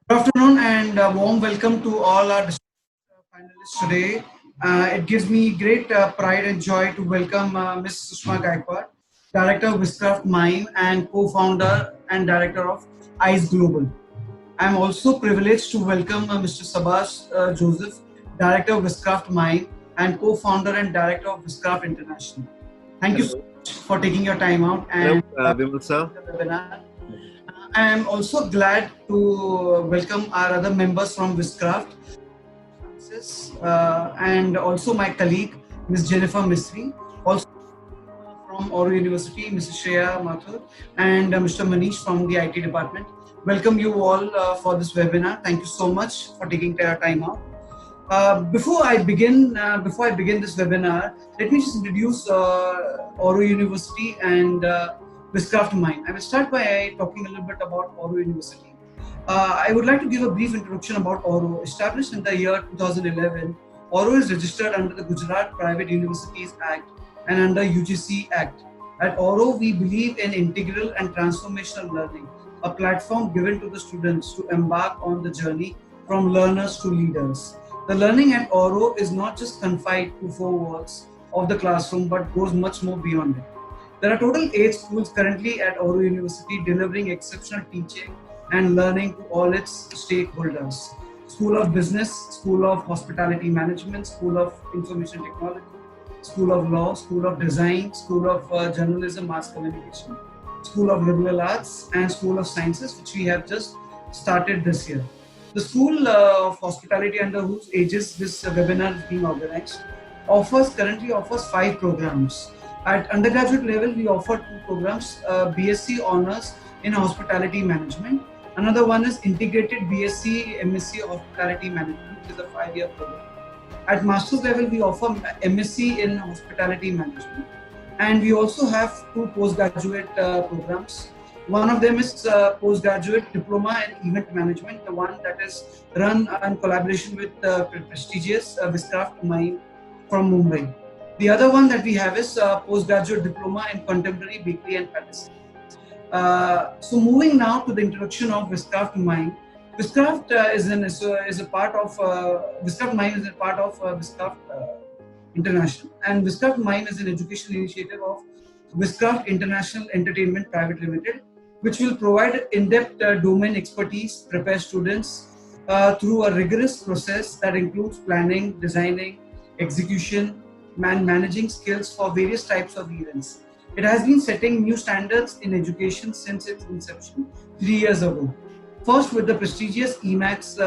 Good afternoon and a warm welcome to all our finalists today. It gives me great pride and joy to welcome Ms. Sushma Gaikwad, Director of Wizcraft Mime and co-founder and Director of ICE Global. I'm also privileged to welcome Mr. Sabbas Joseph, Director of Wizcraft Mime and co-founder and Director of Wizcraft International. Thank you so Hello. much for taking your time out Hello, and Vimal sir. the webinar. I am also glad to welcome our other members from Wizcraft, Francis, and also my colleague, Ms. Jennifer Misri, also from Oro University, Mrs. Shreya Mathur, and Mr. Manish from the IT department. Welcome you all for this webinar. Thank you so much for taking your time out. Before I begin this webinar, let me just introduce Oro University and Wizcraft Mine. I will start by talking a little bit about Oro University. I would like to give a brief introduction about Oro. Established in the year 2011, Oro is registered under the Gujarat Private Universities Act and under UGC Act. At Oro, we believe in integral and transformational learning, a platform given to the students to embark on the journey from learners to leaders. The learning at Oro is not just confined to four walls of the classroom but goes much more beyond it. There are total 8 schools currently at Oro University delivering exceptional teaching and learning to all its stakeholders. School of Business, School of Hospitality Management, School of Information Technology, School of Law, School of Design, School of Journalism, Mass Communication, School of Liberal Arts, and School of Sciences, which we have just started this year. The School of Hospitality, under whose aegis this webinar is being organized, currently offers 5 programs. At undergraduate level, we offer 2 programs, BSc Honours in Hospitality Management. Another one is Integrated BSc MSc Hospitality Management, which is a 5-year program. At master's level, we offer MSc in Hospitality Management. And we also have 2 postgraduate programs. One of them is postgraduate diploma in event management, the one that is run in collaboration with prestigious Wizcraft Mime from Mumbai. The other one that we have is postgraduate diploma in contemporary bakery and patisserie. So moving now to the introduction of Wizcraft Mime. Wizcraft is a part of Wizcraft Mime is a part of Wizcraft International, and Wizcraft Mime is an educational initiative of Wizcraft International Entertainment Private Limited, which will provide in-depth domain expertise, prepare students through a rigorous process that includes planning, designing, execution, and managing skills for various types of events. It has been setting new standards in education since its inception 3 years ago. First with the prestigious EMAX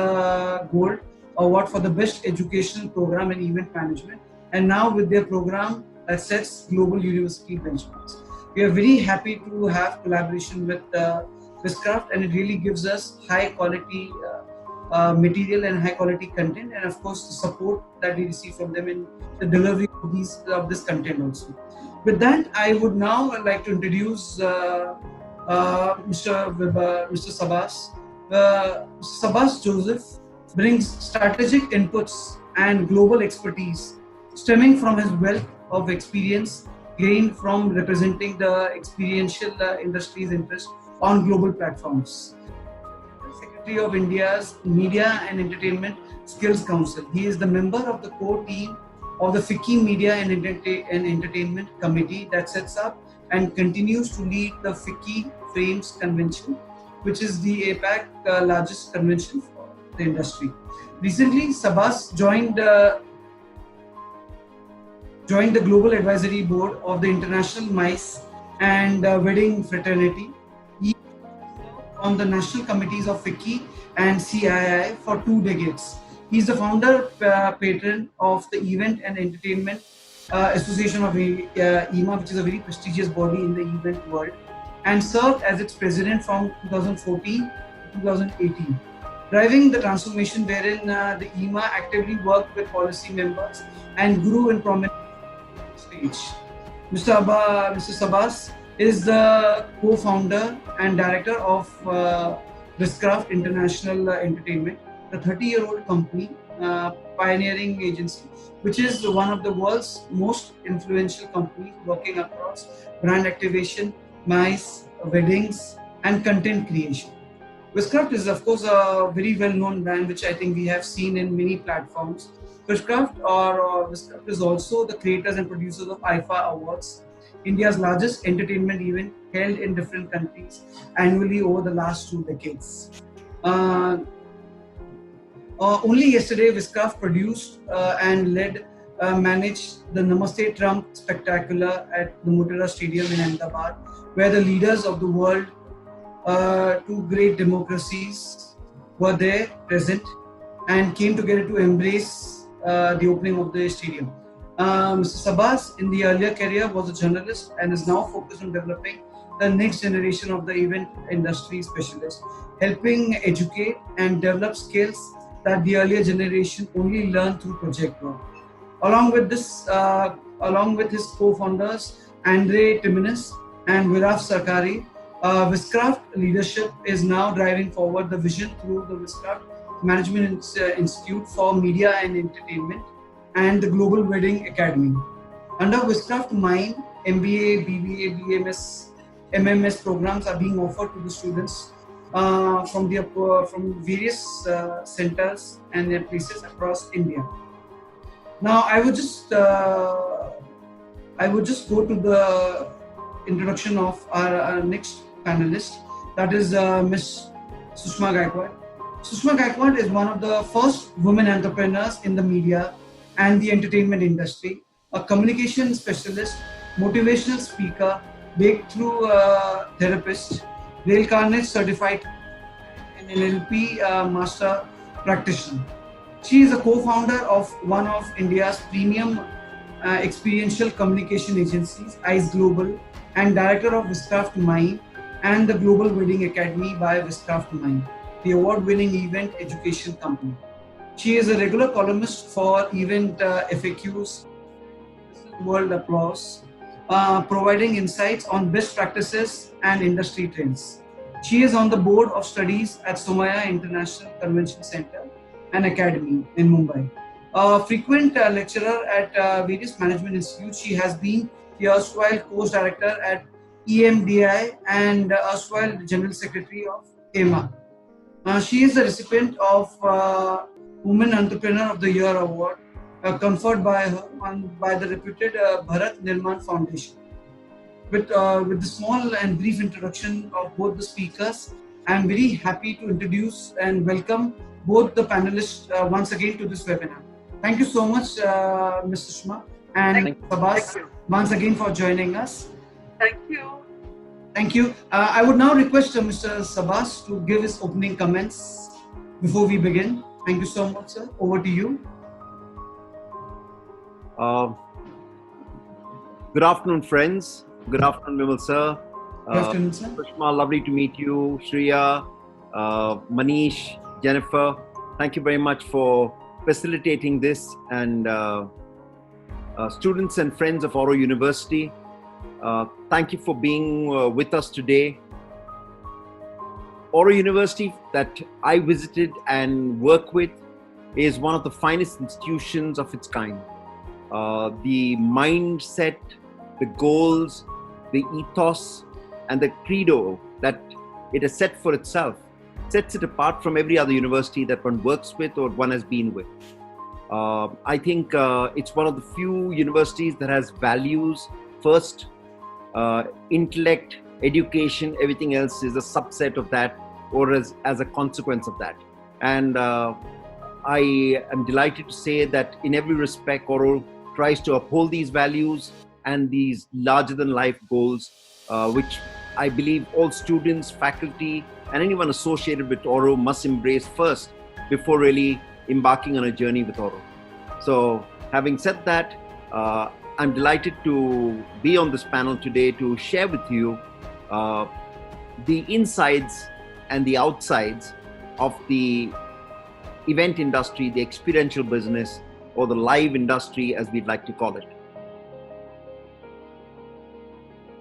Gold Award for the best educational program in event management, and now with their program that sets global university benchmarks. We are very happy to have collaboration with Wizcraft, and it really gives us high quality material and high quality content, and of course the support that we receive from them in the delivery of this content also. With that, I would now like to introduce Mr. Sabbas. Sabbas Joseph brings strategic inputs and global expertise stemming from his wealth of experience gained from representing the experiential industry's interest on global platforms. Secretary of India's Media and Entertainment Skills Council. He is the member of the core team of the FICCI Media and Entertainment Committee that sets up and continues to lead the FICCI Frames Convention, which is the APAC largest convention for the industry. Recently, Sabbas joined the Global Advisory Board of the International Mice and Wedding Fraternity. He served on the national committees of FICCI and CII for 2 decades. He is the founder patron of the Event and Entertainment Association of EMA, which is a very prestigious body in the event world, and served as its president from 2014 to 2018, driving the transformation wherein the EMA actively worked with policy members and grew in prominence stage. Mr. Sabbas is the co-founder and director of Wizcraft International Entertainment, the 30-year-old company, pioneering agency, which is one of the world's most influential companies working across brand activation, MICE, weddings, and content creation. Wizcraft is, of course, a very well-known brand, which I think we have seen in many platforms. Wizcraft is also the creators and producers of IFA Awards, India's largest entertainment event held in different countries annually over the last 2 decades. Uh, Only yesterday, Wizcraft produced and managed the Namaste Trump Spectacular at the Motera Stadium in Ahmedabad, where the leaders of the world, two great democracies, were there present and came together to embrace the opening of the stadium. Mr. Sabbas, in the earlier career, was a journalist and is now focused on developing the next generation of the event industry specialist, helping educate and develop skills that the earlier generation only learned through project work. Along with his co-founders Andre Timinus and Viraf Sarkari, Wizcraft leadership is now driving forward the vision through the Wizcraft Management Institute for Media and Entertainment and the Global Wedding Academy. Under Wizcraft Mime, MBA, BBA, BMS, MMS programs are being offered to the students from various centers and places across India. Now, I would just go to the introduction of our next panelist, that is Miss Sushma Gaikwad. Sushma Gaikwad is one of the first women entrepreneurs in the media and the entertainment industry, a communication specialist, motivational speaker, breakthrough therapist, Dale Carnage certified, and NLP master practitioner. She is a co-founder of one of India's premium experiential communication agencies, ICE Global, and director of Wizcraft Mime and the Global Wedding Academy by Wizcraft Mime, the award-winning event education company. She is a regular columnist for event FAQs, World Applause, providing insights on best practices and industry trends. She is on the board of studies at Somaya International Convention Center and Academy in Mumbai. A frequent lecturer at various management institutes, she has been the erstwhile course director at EMDI and erstwhile General Secretary of EMA. She is the recipient of Women Entrepreneur of the Year Award, conferred by her by the reputed Bharat Nirman Foundation. With the small and brief introduction of both the speakers, I am very happy to introduce and welcome both the panelists once again to this webinar. Thank you so much, Ms. Sushma and Sabbas, once again for joining us. Thank you. Thank you. I would now request Mr. Sabbas to give his opening comments before we begin. Thank you so much, sir. Over to you. Good afternoon, friends. Good afternoon, Vimal sir. Good afternoon, sir. Sushma, lovely to meet you. Shreya, Manish, Jennifer, thank you very much for facilitating this, and students and friends of Oro University, thank you for being with us today. Oro University that I visited and work with is one of the finest institutions of its kind. The mindset, the goals, the ethos, and the credo that it has set for itself sets it apart from every other university that one works with or one has been with. I think it's one of the few universities that has values first, intellect, education, everything else is a subset of that or as a consequence of that. And I am delighted to say that in every respect, Oro tries to uphold these values and these larger than life goals, which I believe all students, faculty, and anyone associated with Oro must embrace first before really embarking on a journey with Oro. So having said that, I'm delighted to be on this panel today to share with you the insides and the outsides of the event industry, the experiential business, or the live industry as we'd like to call it.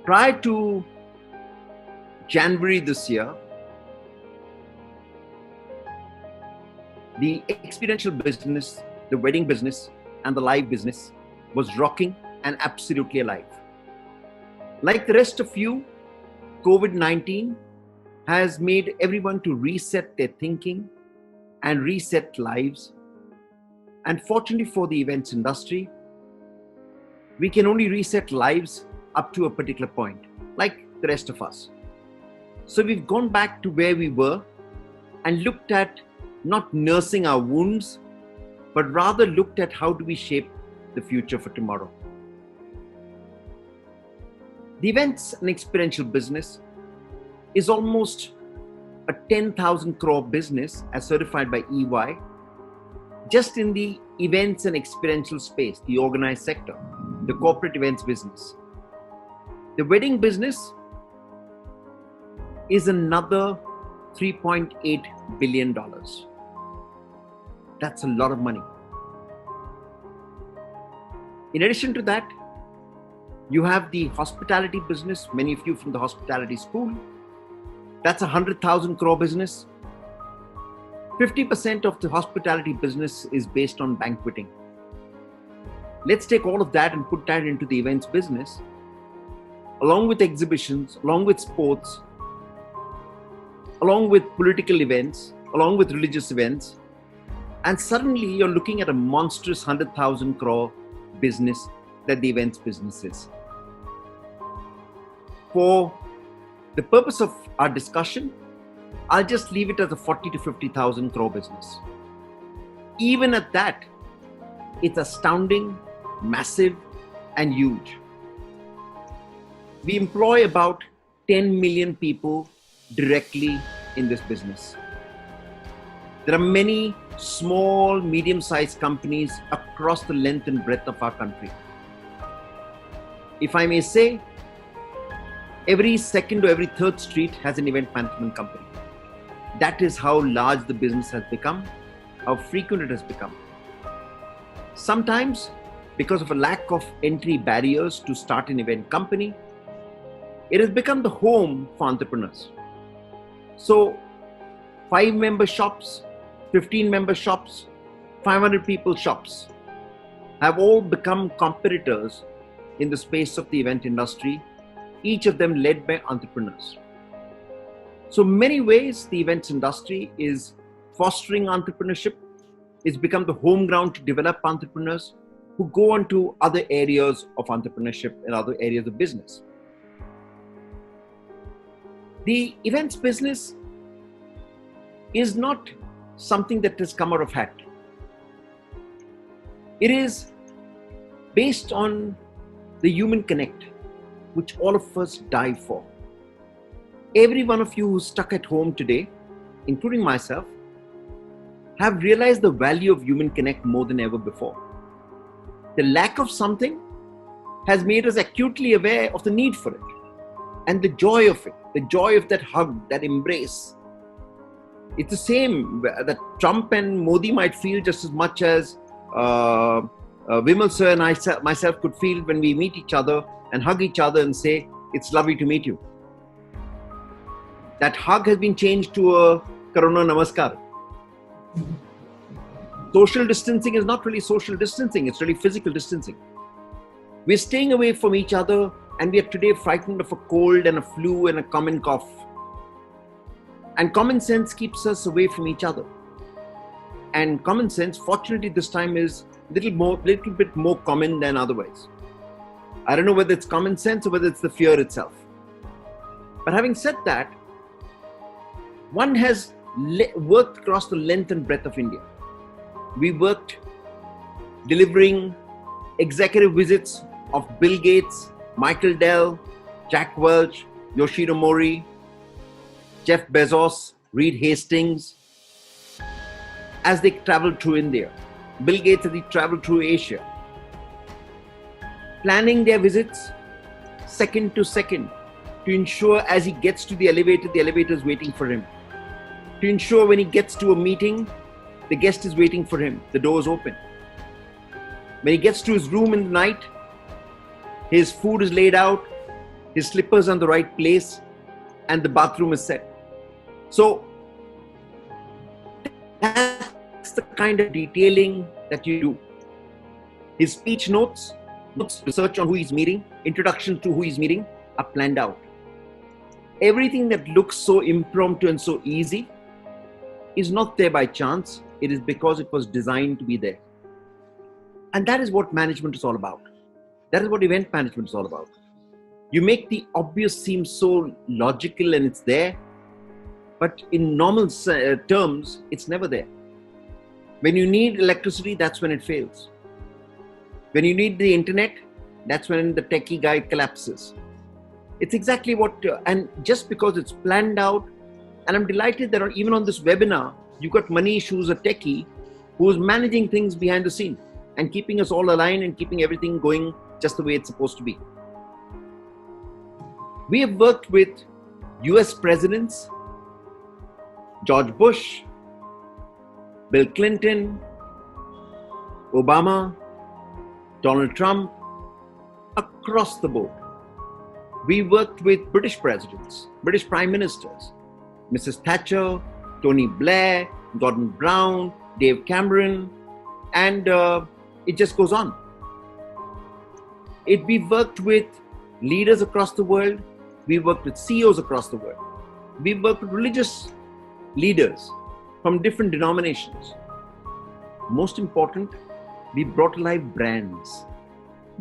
Prior to January this year, the experiential business, the wedding business, and the live business was rocking and absolutely alive. Like the rest of you, COVID-19 has made everyone to reset their thinking and reset lives. And fortunately for the events industry, we can only reset lives up to a particular point, like the rest of us. So we've gone back to where we were and looked at not nursing our wounds, but rather looked at how do we shape the future for tomorrow. The events and experiential business is almost a 10,000 crore business as certified by EY, just in the events and experiential space, the organized sector, the corporate events business. The wedding business is another $3.8 billion. That's a lot of money. In addition to that, you have the hospitality business, many of you from the hospitality school. That's a 100,000 crore business. 50% of the hospitality business is based on banqueting. Let's take all of that and put that into the events business, along with exhibitions, along with sports, along with political events, along with religious events. And suddenly you're looking at a monstrous 100,000 crore business that the events business is. For the purpose of our discussion, I'll just leave it as a 40 to 50,000 crore business. Even at that, it's astounding, massive, and huge. We employ about 10 million people directly in this business. There are many small, medium-sized companies across the length and breadth of our country. If I may say, every second or every third street has an event management company. That is how large the business has become, how frequent it has become. Sometimes, because of a lack of entry barriers to start an event company, it has become the home for entrepreneurs. So, 5-member shops, 15-member shops, 500 people shops have all become competitors in the space of the event industry, each of them led by entrepreneurs. So many ways the events industry is fostering entrepreneurship. It's become the home ground to develop entrepreneurs who go on to other areas of entrepreneurship and other areas of business. The events business is not something that has come out of hat. It is based on the human connect, which all of us die for. Every one of you who's stuck at home today, including myself, have realized the value of human connect more than ever before. The lack of something has made us acutely aware of the need for it and the joy of it, the joy of that hug, that embrace. It's the same that Trump and Modi might feel just as much as Vimal sir and I myself could feel when we meet each other and hug each other and say, "It's lovely to meet you." That hug has been changed to a Karuna Namaskar. Social distancing is not really social distancing, it's really physical distancing. We're staying away from each other and we are today frightened of a cold and a flu and a common cough. And common sense keeps us away from each other. And common sense, fortunately, this time is a little bit more common than otherwise. I don't know whether it's common sense or whether it's the fear itself. But having said that, one has worked across the length and breadth of India. We worked delivering executive visits of Bill Gates, Michael Dell, Jack Welch, Yoshiro Mori, Jeff Bezos, Reed Hastings, as they traveled through India. Bill Gates as he traveled through Asia. Planning their visits second to second to ensure as he gets to the elevator is waiting for him. To ensure when he gets to a meeting, the guest is waiting for him, the door is open. When he gets to his room in the night, his food is laid out, his slippers are in the right place, and the bathroom is set. So that's the kind of detailing that you do. His speech notes, research on who he's meeting, introductions to who he's meeting are planned out. Everything that looks so impromptu and so easy is not there by chance. It is because it was designed to be there. And that is what management is all about. That is what event management is all about. You make the obvious seem so logical and it's there, but in normal terms, it's never there. When you need electricity, that's when it fails. When you need the internet, that's when the techie guy collapses. It's exactly what, and just because it's planned out, and I'm delighted that even on this webinar, you got Manish, who's a techie, who's managing things behind the scene and keeping us all aligned and keeping everything going just the way it's supposed to be. We have worked with US presidents, George Bush, Bill Clinton, Obama, Donald Trump, across the board. We worked with British presidents, British prime ministers, Mrs. Thatcher, Tony Blair, Gordon Brown, Dave Cameron, and it just goes on. We worked with leaders across the world. We worked with CEOs across the world. We worked with religious leaders from different denominations. Most important, we brought alive brands.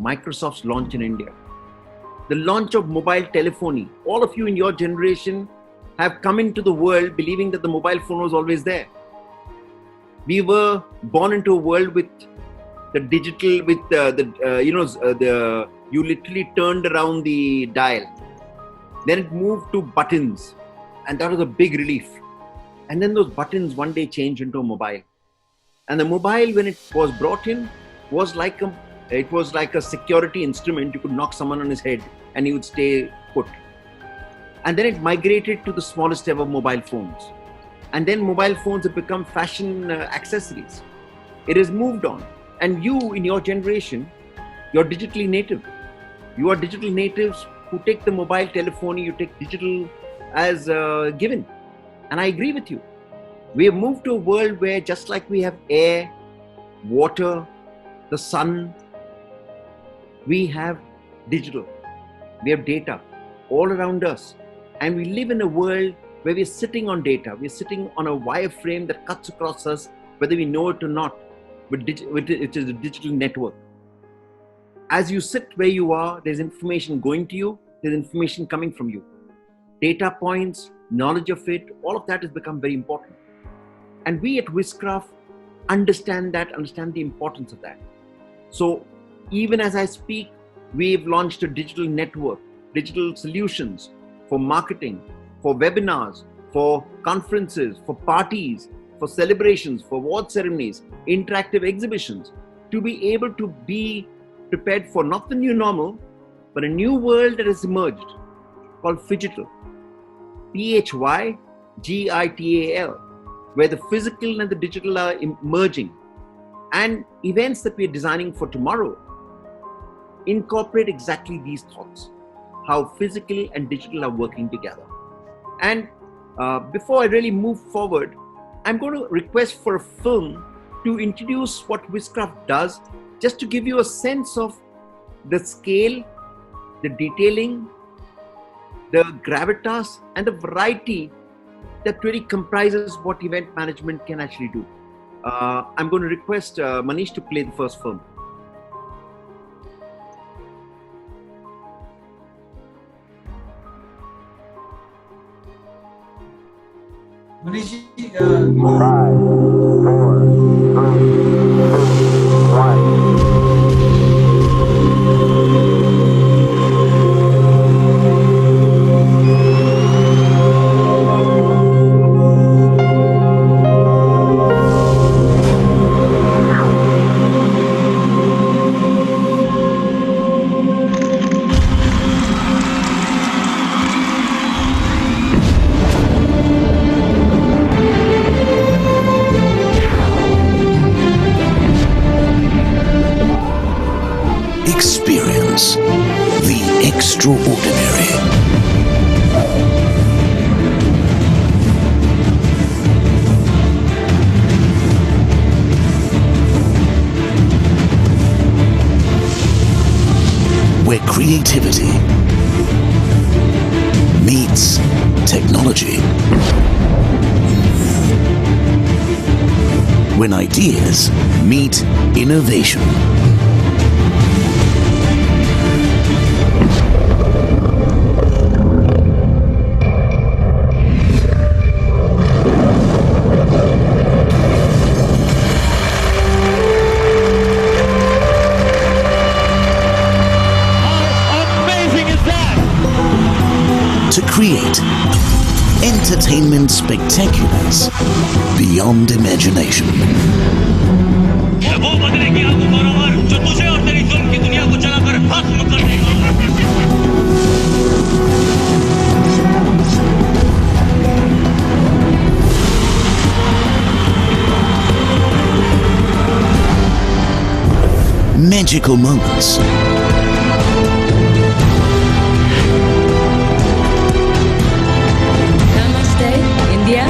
Microsoft's launch in India. The launch of mobile telephony. All of you in your generation have come into the world believing that the mobile phone was always there. We were born into a world with the digital, with you literally turned around the dial. Then it moved to buttons, and that was a big relief. And then those buttons one day changed into a mobile. And the mobile, when it was brought in, was like a security instrument. You could knock someone on his head and he would stay put. And then it migrated to the smallest ever mobile phones. And then mobile phones have become fashion accessories. It has moved on. And you, in your generation, you're digitally native. You are digital natives who take the mobile telephony, you take digital as given. And I agree with you. We have moved to a world where just like we have air, water, the sun, we have digital. We have data all around us. And we live in a world where we're sitting on data. We're sitting on a wireframe that cuts across us, whether we know it or not. It is a digital network. As you sit where you are, there's information going to you, there's information coming from you. Data points, knowledge of it, all of that has become very important. And we at Wizcraft understand the importance of that. So even as I speak, we've launched a digital network, digital solutions for marketing, for webinars, for conferences, for parties, for celebrations, for award ceremonies, interactive exhibitions, to be able to be prepared for not the new normal, but a new world that has emerged called Phygital. Phygital, where the physical and the digital are merging. And events that we are designing for tomorrow incorporate exactly these thoughts, how physical and digital are working together. And before I really move forward, I'm going to request for a film to introduce what Wizcraft does, just to give you a sense of the scale, the detailing, the gravitas, and the variety that really comprises what event management can actually do. I'm going to request Manish to play the first film. Manish, 5, 4, 3, Experience the extraordinary. Where creativity meets technology. When ideas meet innovation. To create entertainment spectaculars beyond imagination. Magical moments. India.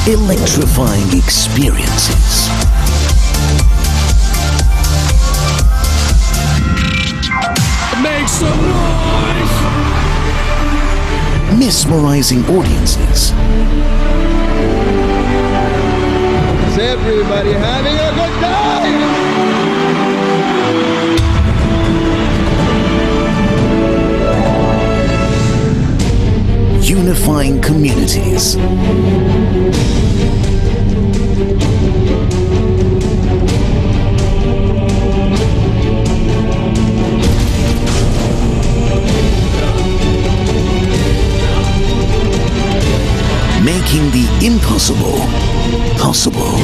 Electrifying experiences. Make some noise! Mesmerizing audiences. Is everybody having a good time? Unifying communities. Making the impossible possible.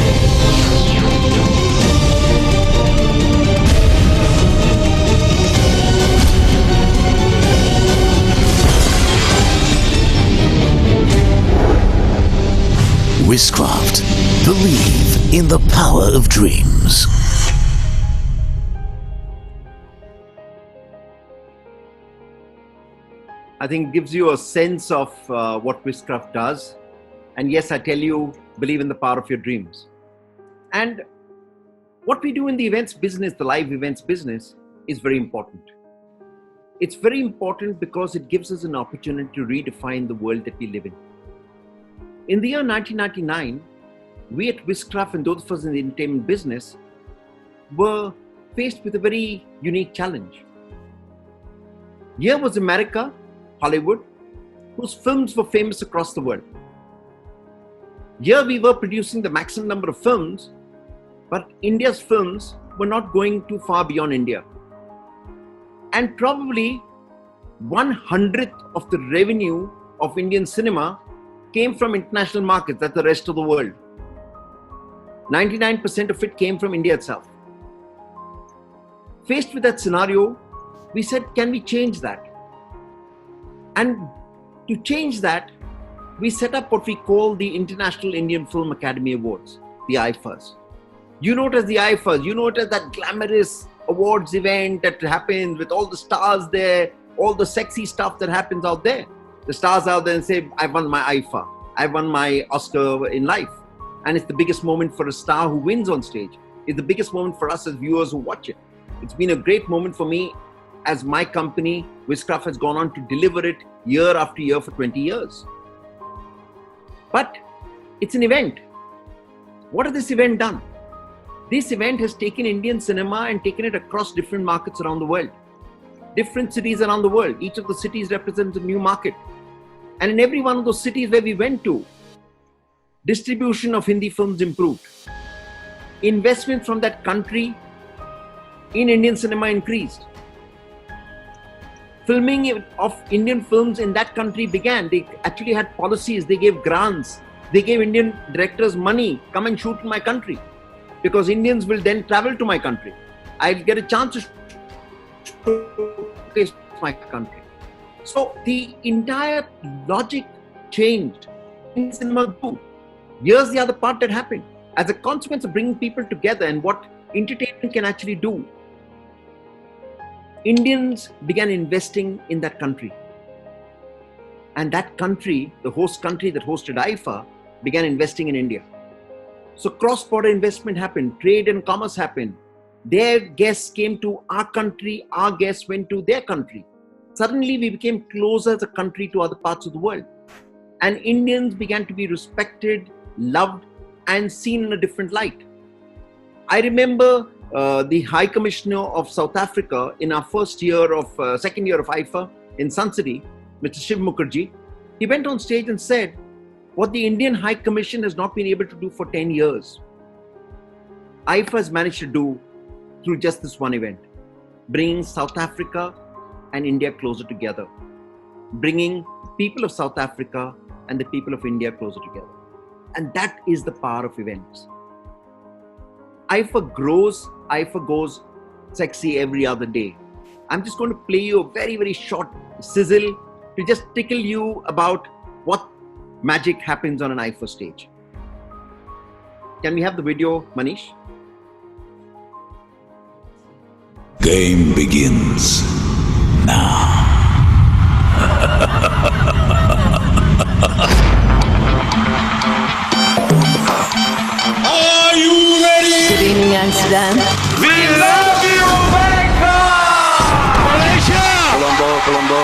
Wizcraft. Believe in the power of dreams. I think it gives you a sense of what Wizcraft does. And yes, I tell you, believe in the power of your dreams. And what we do in the events business, the live events business, is very important. It's very important because it gives us an opportunity to redefine the world that we live in. In the year 1999, we at Wizcraft and those of us in the entertainment business were faced with a very unique challenge. Here was America, Hollywood, whose films were famous across the world. Here we were producing the maximum number of films, but India's films were not going too far beyond India. And probably 1/100th of the revenue of Indian cinema came from international markets, that's the rest of the world. 99% of it came from India itself. Faced with that scenario, we said, can we change that? And to change that, we set up what we call the International Indian Film Academy Awards, the IFAs. You know it as the IFAs, you know it as that glamorous awards event that happens with all the stars there, all the sexy stuff that happens out there. The stars out there and say, I won my IFA, I won my Oscar in life. And it's the biggest moment for a star who wins on stage. It's the biggest moment for us as viewers who watch it. It's been a great moment for me as my company, Wizcraft, has gone on to deliver it year after year for 20 years. But it's an event. What has this event done? This event has taken Indian cinema and taken it across different markets around the world. Different cities around the world. Each of the cities represents a new market. And in every one of those cities where we went to, distribution of Hindi films improved. Investment from that country in Indian cinema increased. Filming of Indian films in that country began. They actually had policies, they gave grants, they gave Indian directors money, come and shoot in my country. Because Indians will then travel to my country. I'll get a chance to showcase my country. So the entire logic changed in cinema too. Here's the other part that happened. as a consequence of bringing people together and what entertainment can actually do. Indians began investing in that country. And that country, the host country that hosted IFA, began investing in India. So cross-border investment happened, trade and commerce happened. Their guests came to our country, our guests went to their country. Suddenly we became closer as a country to other parts of the world. And Indians began to be respected, loved, and seen in a different light. I remember the High Commissioner of South Africa in our second year of IFA in Sun City, Mr. Shiv Mukherjee, he went on stage and said, what the Indian High Commission has not been able to do for 10 years, IFA has managed to do through just this one event, bringing South Africa and India closer together, bringing the people of South Africa and the people of India closer together. And that is the power of events. IFA grows, IFA goes sexy every other day. I'm just going to play you a very, very short sizzle to just tickle you about what magic happens on an IFA stage. Can we have the video, Manish? Game begins now. Are you ready? Good evening, Amsterdam. We love you, Bangkok! Malaysia! Colombo.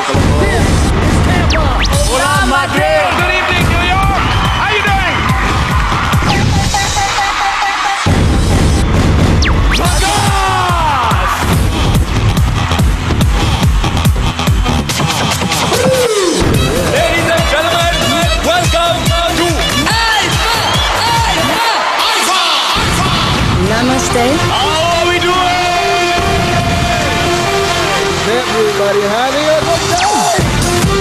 Hola, Madrid. Good evening, New York! How you doing? Sabbas! Ladies and gentlemen, welcome to Namaste. How are we doing? Everybody having a good time.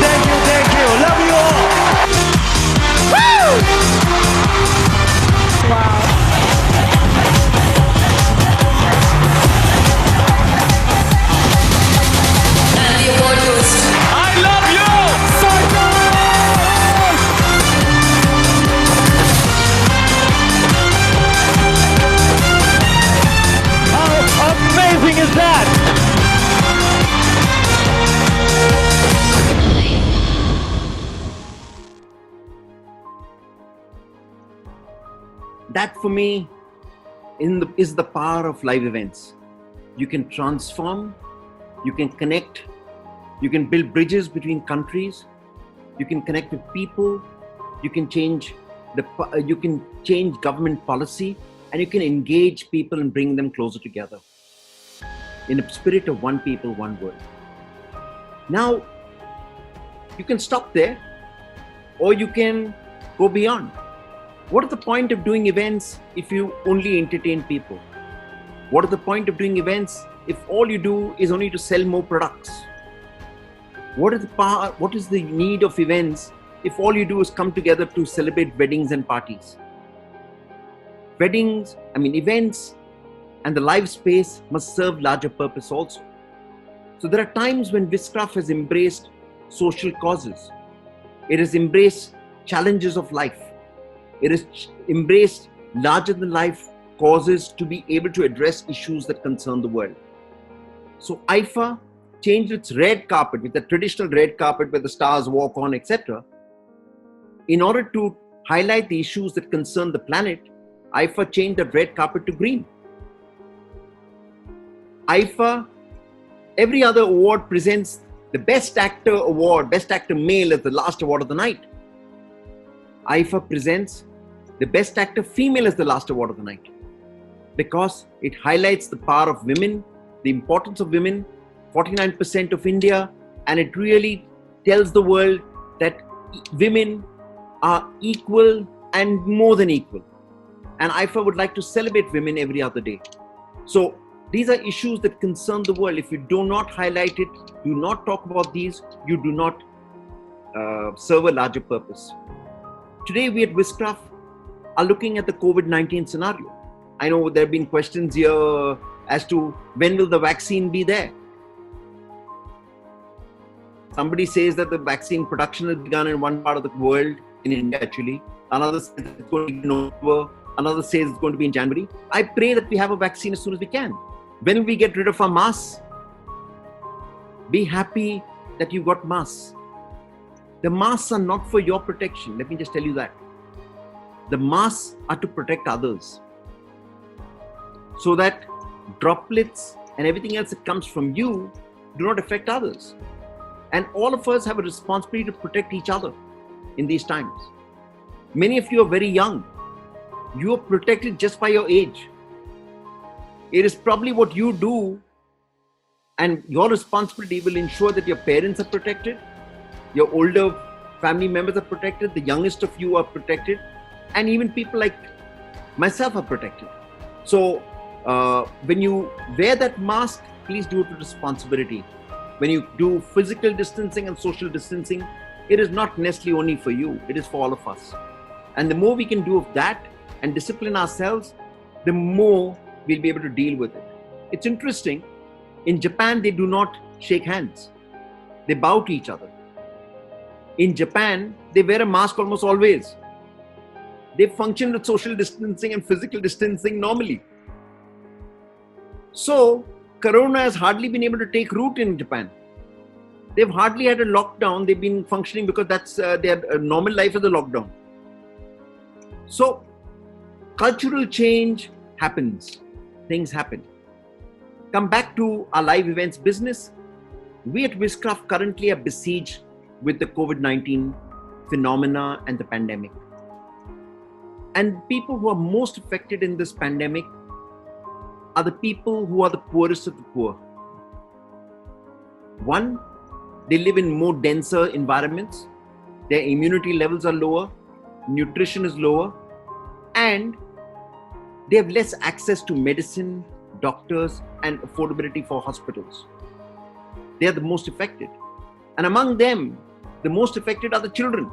Thank you. Love you all. I love you. How amazing is that? That for me is the power of live events. You can transform, you can connect, you can build bridges between countries, you can connect with people, you can change government policy, and you can engage people and bring them closer together in a spirit of one people, one world. Now, you can stop there, or you can go beyond. What is the point of doing events if you only entertain people? What is the point of doing events if all you do is only to sell more products? What is the need of events if all you do is come together to celebrate weddings and parties? Events and the live space must serve larger purpose also. So there are times when Wizcraft has embraced social causes. It has embraced challenges of life. It has embraced larger than life causes to be able to address issues that concern the world. So IFA changed its red carpet with the traditional red carpet where the stars walk on, etc. In order to highlight the issues that concern the planet, IFA changed the red carpet to green. IFA, every other award presents the Best Actor award, Best Actor Male as the last award of the night. IFA presents the Best Actor Female as the last award of the night, because it highlights the power of women, the importance of women, 49% of India, and it really tells the world that women are equal and more than equal. And IFA would like to celebrate women every other day. So these are issues that concern the world. If you do not highlight it, do not talk about these, you do not serve a larger purpose. Today we at Wizcraft are looking at the COVID-19 scenario. I know there have been questions here as to when will the vaccine be there. Somebody says that the vaccine production has begun in one part of the world, in India actually. Another says it's going to be in October. Another says it's going to be in January. I pray that we have a vaccine as soon as we can. When we get rid of our masks, be happy that you got masks. The masks are not for your protection. Let me just tell you that. The masks are to protect others, so that droplets and everything else that comes from you do not affect others. And all of us have a responsibility to protect each other in these times. Many of you are very young. You are protected just by your age. It is probably what you do, and your responsibility will ensure that your parents are protected, your older family members are protected, the youngest of you are protected, and even people like myself are protected. So when you wear that mask, please do it with responsibility. When you do physical distancing and social distancing, it is not necessarily only for you, it is for all of us. And the more we can do of that and discipline ourselves, the more we'll be able to deal with it. It's interesting, in Japan, they do not shake hands. They bow to each other. In Japan, they wear a mask almost always. They function with social distancing and physical distancing normally. So, Corona has hardly been able to take root in Japan. They've hardly had a lockdown. They've been functioning because that's their normal life is a lockdown. So, cultural change happens. Things happen. Come back to our live events business. We at Wizcraft currently are besieged with the COVID-19 phenomena and the pandemic. And people who are most affected in this pandemic are the people who are the poorest of the poor. One, they live in more denser environments. Their immunity levels are lower, nutrition is lower, and they have less access to medicine, doctors, and affordability for hospitals. They are the most affected. And among them, the most affected are the children.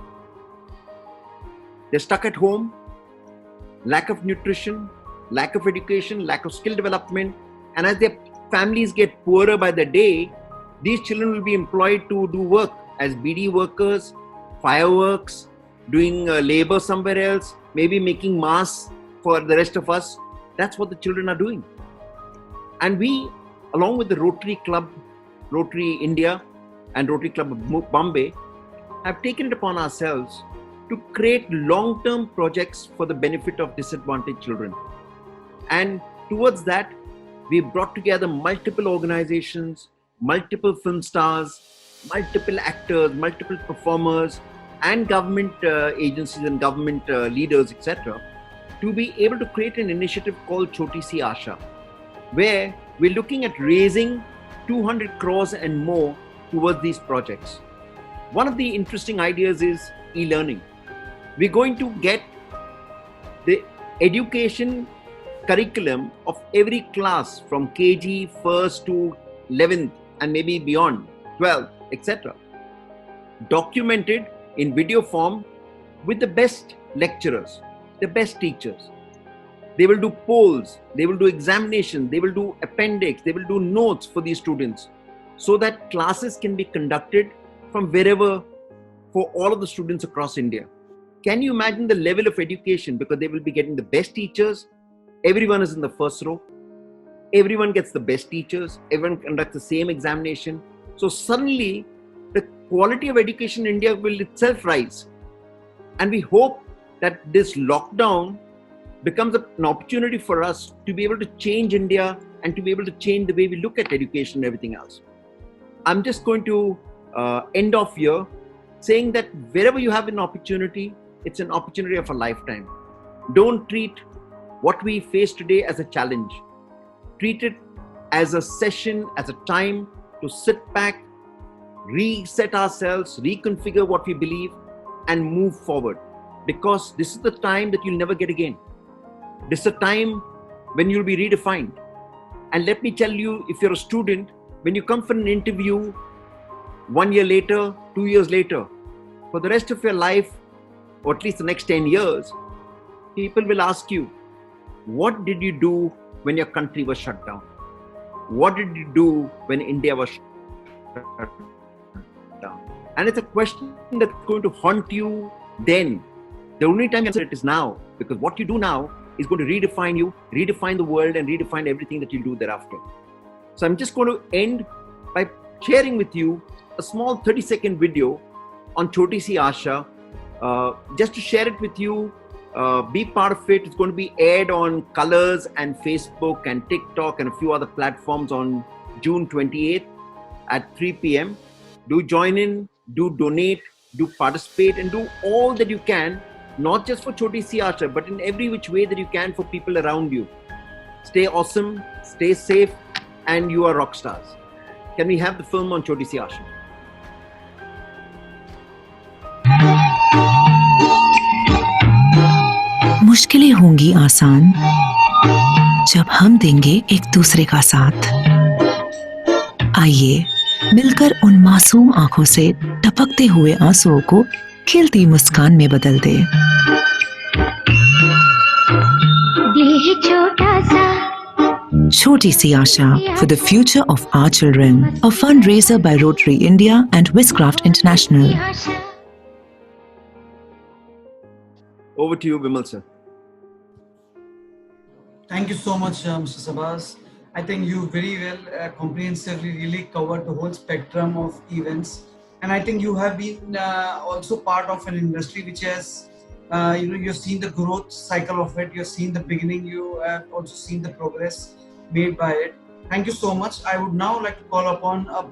They're stuck at home, lack of nutrition, lack of education, lack of skill development. And as their families get poorer by the day, these children will be employed to do work as BD workers, fireworks, doing labor somewhere else, maybe making masks for the rest of us. That's what the children are doing. And we, along with the Rotary Club, Rotary India and Rotary Club of Bombay, have taken it upon ourselves to create long-term projects for the benefit of disadvantaged children. And towards that, we brought together multiple organizations, multiple film stars, multiple actors, multiple performers, and government agencies and government leaders, etc., to be able to create an initiative called Choti Si Asha, where we're looking at raising 200 crores and more towards these projects. One of the interesting ideas is e-learning. We're going to get the education curriculum of every class from KG, 1st to 11th, and maybe beyond, 12th, etc., documented in video form with the best lecturers, the best teachers. They will do polls, they will do examinations, they will do appendix, they will do notes for these students, so that classes can be conducted from wherever for all of the students across India. Can you imagine the level of education? Because they will be getting the best teachers. Everyone is in the first row. Everyone gets the best teachers. Everyone conducts the same examination. So suddenly, the quality of education in India will itself rise. And we hope that this lockdown becomes an opportunity for us to be able to change India and to be able to change the way we look at education and everything else. I'm just going to end off here saying that wherever you have an opportunity, it's an opportunity of a lifetime. Don't treat what we face today as a challenge. Treat it as a session, as a time to sit back, reset ourselves, reconfigure what we believe, and move forward. Because this is the time that you'll never get again. This is a time when you'll be redefined. And let me tell you, if you're a student, when you come for an interview 1 year later, 2 years later, for the rest of your life, or at least the next 10 years, people will ask you, what did you do when your country was shut down? What did you do when India was shut down? And it's a question that's going to haunt you then. The only time you answer it is now, because what you do now is going to redefine you, redefine the world, and redefine everything that you do thereafter. So I'm just going to end by sharing with you a small 30-second video on Choti Si Asha, just to share it with you. Be part of it. It's going to be aired on Colors and Facebook and TikTok and a few other platforms on June 28th at 3 p.m. Do join in, do donate, do participate, and do all that you can, not just for Choti Si Asha, but in every which way that you can for people around you. Stay awesome, stay safe, and you are rock stars. Can we have the film on Choti Si Asha? मुश्किलें होंगी आसान जब हम देंगे एक दूसरे का साथ। आइए मिलकर उन मासूम आंखों से टपकते हुए आंसुओं को खिलती मुस्कान में बदल दे। Choti Si Asha for the future of our children, a fundraiser by Rotary India and Wizcraft International. Over to you, Vimal sir. Thank you so much, Mr. Sabbas. I think you very well comprehensively really covered the whole spectrum of events, and I think you have been also part of an industry which has, you've seen the growth cycle of it. You've seen the beginning. You have also seen the progress made by it. Thank you so much. I would now like to call upon a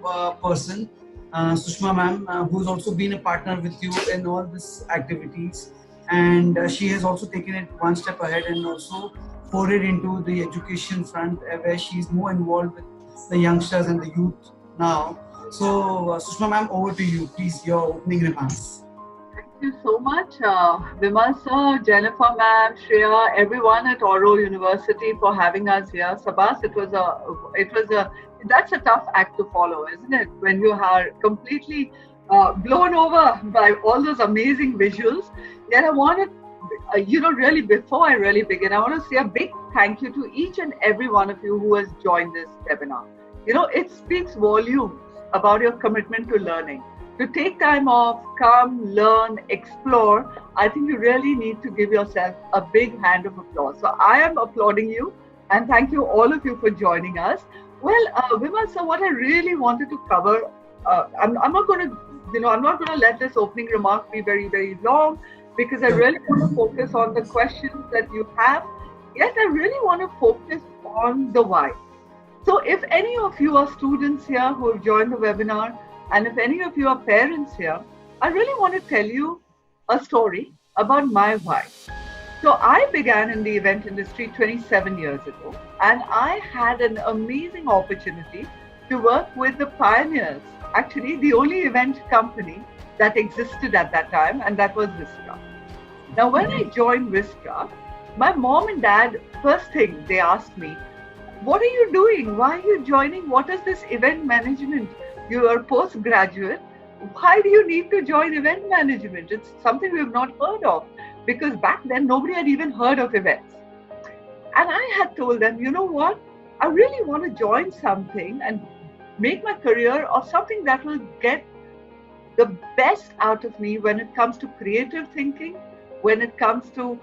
person, Sushma ma'am, who's also been a partner with you in all these activities, and she has also taken it one step ahead and also forayed into the education front, where she's more involved with the youngsters and the youth now. So, Sushma ma'am, over to you. Please, your opening remarks. Thank you so much, Vimal sir, Jennifer ma'am, Shreya, everyone at Oro University for having us here. Sabbas, that's a tough act to follow, isn't it? When you are completely blown over by all those amazing visuals. Yet I wanted, really before I really begin, I want to say a big thank you to each and every one of you who has joined this webinar. It speaks volumes about your commitment to learning. To take time off, come, learn, explore, I think you really need to give yourself a big hand of applause. So I am applauding you, and thank you all of you for joining us. Well, Vimal, so what I really wanted to cover, I'm not going to let this opening remark be very, very long, because I really want to focus on the questions that you have. Yet I really want to focus on the why. So if any of you are students here who have joined the webinar, and if any of you are parents here, I really want to tell you a story about my why. So I began in the event industry 27 years ago, and I had an amazing opportunity to work with the pioneers, actually the only event company that existed at that time, and that was Wizcraft. Now, when I joined Wizcraft, my mom and dad, first thing they asked me, what are you doing? Why are you joining? What is this event management? You are postgraduate. Why do you need to join event management? It's something we have not heard of, because back then nobody had even heard of events. And I had told them, you know what? I really want to join something and make my career of something that will get the best out of me when it comes to creative thinking, when it comes to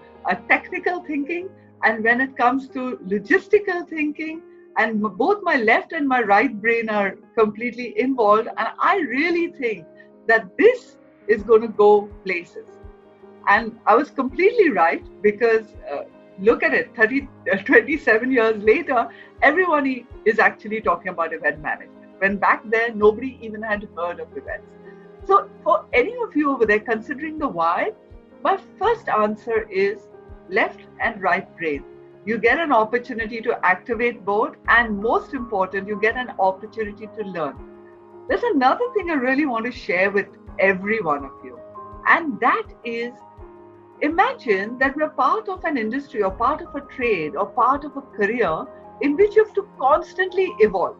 technical thinking, and when it comes to logistical thinking. And both my left and my right brain are completely involved. And I really think that this is going to go places. And I was completely right, because look at it, 27 years later, everyone is actually talking about event management, when back then nobody even had heard of events. So for any of you over there considering the why, my first answer is left and right brain. You get an opportunity to activate both, and most important, you get an opportunity to learn. There's another thing I really want to share with every one of you, and that is, imagine that we're part of an industry or part of a trade or part of a career in which you have to constantly evolve.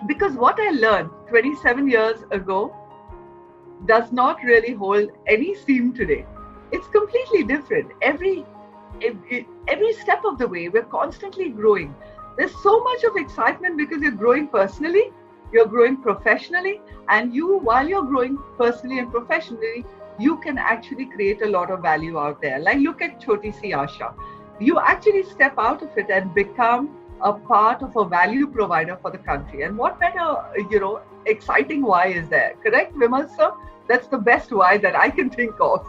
Because what I learned 27 years ago does not really hold any steam today. It's completely different. Every step of the way, we're constantly growing. There's so much of excitement because you're growing personally, you're growing professionally, and while you're growing personally and professionally, you can actually create a lot of value out there. Like, look at Choti Si Asha. you actually step out of it and become a part of a value provider for the country. And what better, exciting why is there? Correct, Vimal sir? That's the best why that I can think of.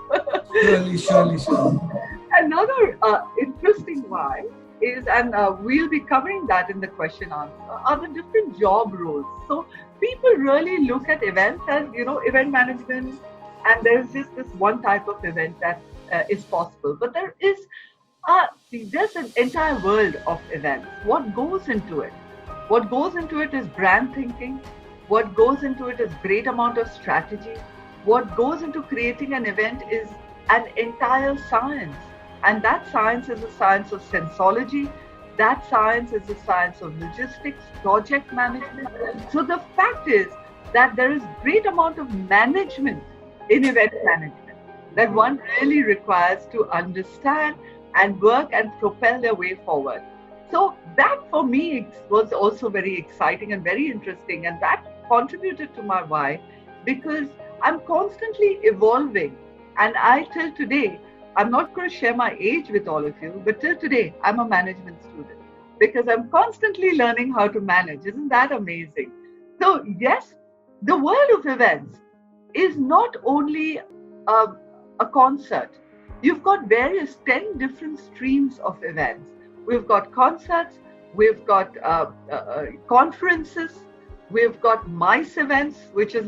Surely. Another interesting why is, and we'll be covering that in the question answer, are the different job roles. So people really look at events as, event management, and there's just this one type of event that is possible. But there's an entire world of events. What goes into it? What goes into it is brand thinking. What goes into it is great amount of strategy. What goes into creating an event is an entire science. And that science is a science of sensology. That science is a science of logistics, project management. So the fact is that there is great amount of management in event management that one really requires to understand and work and propel their way forward. So that for me was also very exciting and very interesting, and that contributed to my why, because I'm constantly evolving. And till today, I'm not going to share my age with all of you, but till today, I'm a management student because I'm constantly learning how to manage. Isn't that amazing? So yes, the world of events is not only a concert. You've got 10 different streams of events. We've got concerts, we've got conferences, we've got MICE events, which is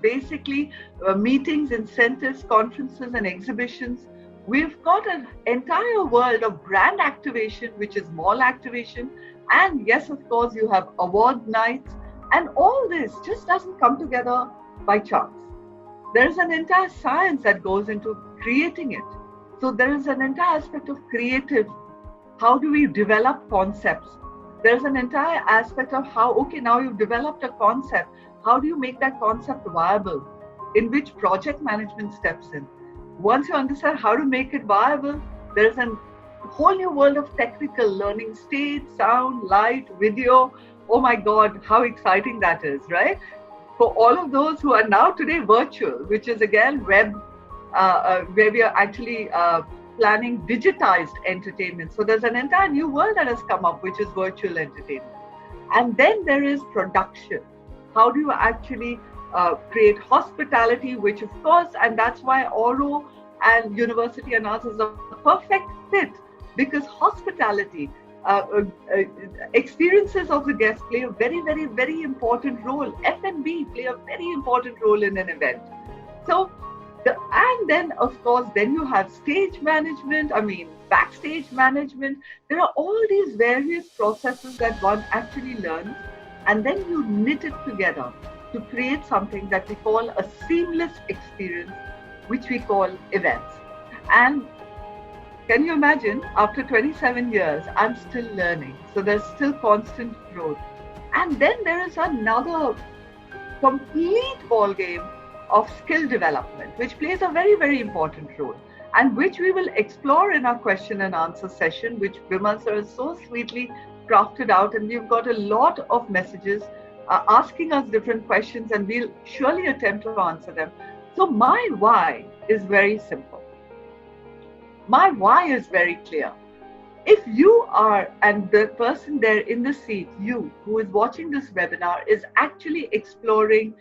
basically meetings, incentives, conferences, and exhibitions. We've got an entire world of brand activation, which is mall activation. And yes, of course, you have award nights. And all this just doesn't come together by chance. There's an entire science that goes into creating it. So there is an entire aspect of creative. How do we develop concepts? There's an entire aspect of how, now you've developed a concept. How do you make that concept viable? In which project management steps in. Once you understand how to make it viable, there's a whole new world of technical learning, stage, sound, light, video. Oh my God, how exciting that is, right? For all of those who are now today virtual, which is again web, where we are actually planning digitized entertainment. So there's an entire new world that has come up, which is virtual entertainment. And then there is production. How do you actually create hospitality, which of course, and that's why Oro and University and us is a perfect fit, because hospitality, experiences of the guests play a very, very, very important role. F&B play a very important role in an event. So, and then of course, then you have stage management, backstage management. There are all these various processes that one actually learns, and then you knit it together to create something that we call a seamless experience, which we call events. And can you imagine, after 27 years, I'm still learning. So there's still constant growth. And then there is another complete ballgame of skill development, which plays a very, very important role, and which we will explore in our question and answer session, which Vimal sir has so sweetly crafted out. And we've got a lot of messages asking us different questions, and we'll surely attempt to answer them. So my why is very simple. My why is very clear. If you are, and the person there in the seat, you who is watching this webinar, is actually exploring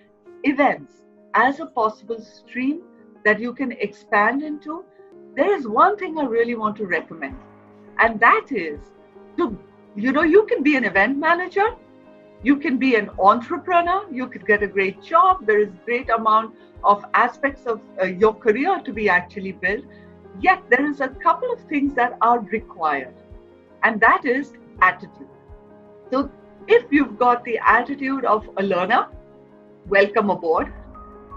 events as a possible stream that you can expand into, there is one thing I really want to recommend. And that is, you can be an event manager, you can be an entrepreneur, you could get a great job. There is great amount of aspects of your career to be actually built. Yet there is a couple of things that are required, and that is attitude. So if you've got the attitude of a learner, welcome aboard.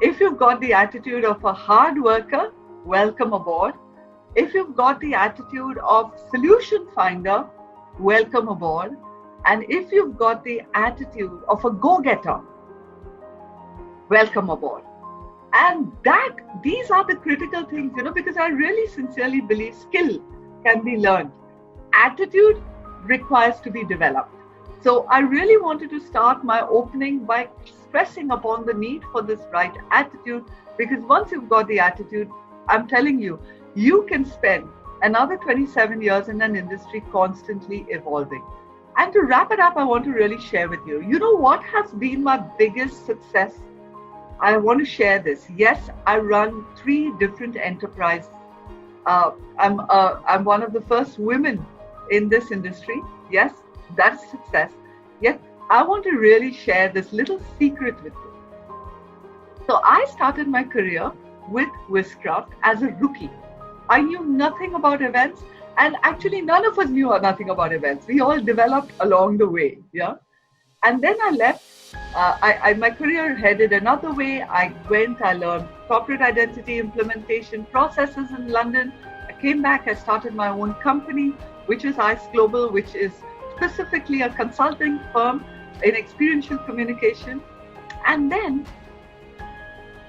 If you've got the attitude of a hard worker, welcome aboard. If you've got the attitude of solution finder, welcome aboard. And if you've got the attitude of a go-getter, welcome aboard. And these are the critical things, because I really sincerely believe skill can be learned. Attitude requires to be developed. So I really wanted to start my opening by stressing upon the need for this right attitude, because once you've got the attitude, I'm telling you, you can spend another 27 years in an industry constantly evolving. And to wrap it up, I want to really share with you. You know what has been my biggest success? I want to share this. Yes, I run 3 different enterprises. I'm one of the first women in this industry. Yes, that's success. Yet, I want to really share this little secret with you. So I started my career with Wizcraft as a rookie. I knew nothing about events, and actually none of us knew nothing about events. We all developed along the way, yeah. And then I left. My career headed another way. I learned corporate identity implementation processes in London. I came back. I started my own company, which is ICE Global, which is specifically a consulting firm in experiential communication. And then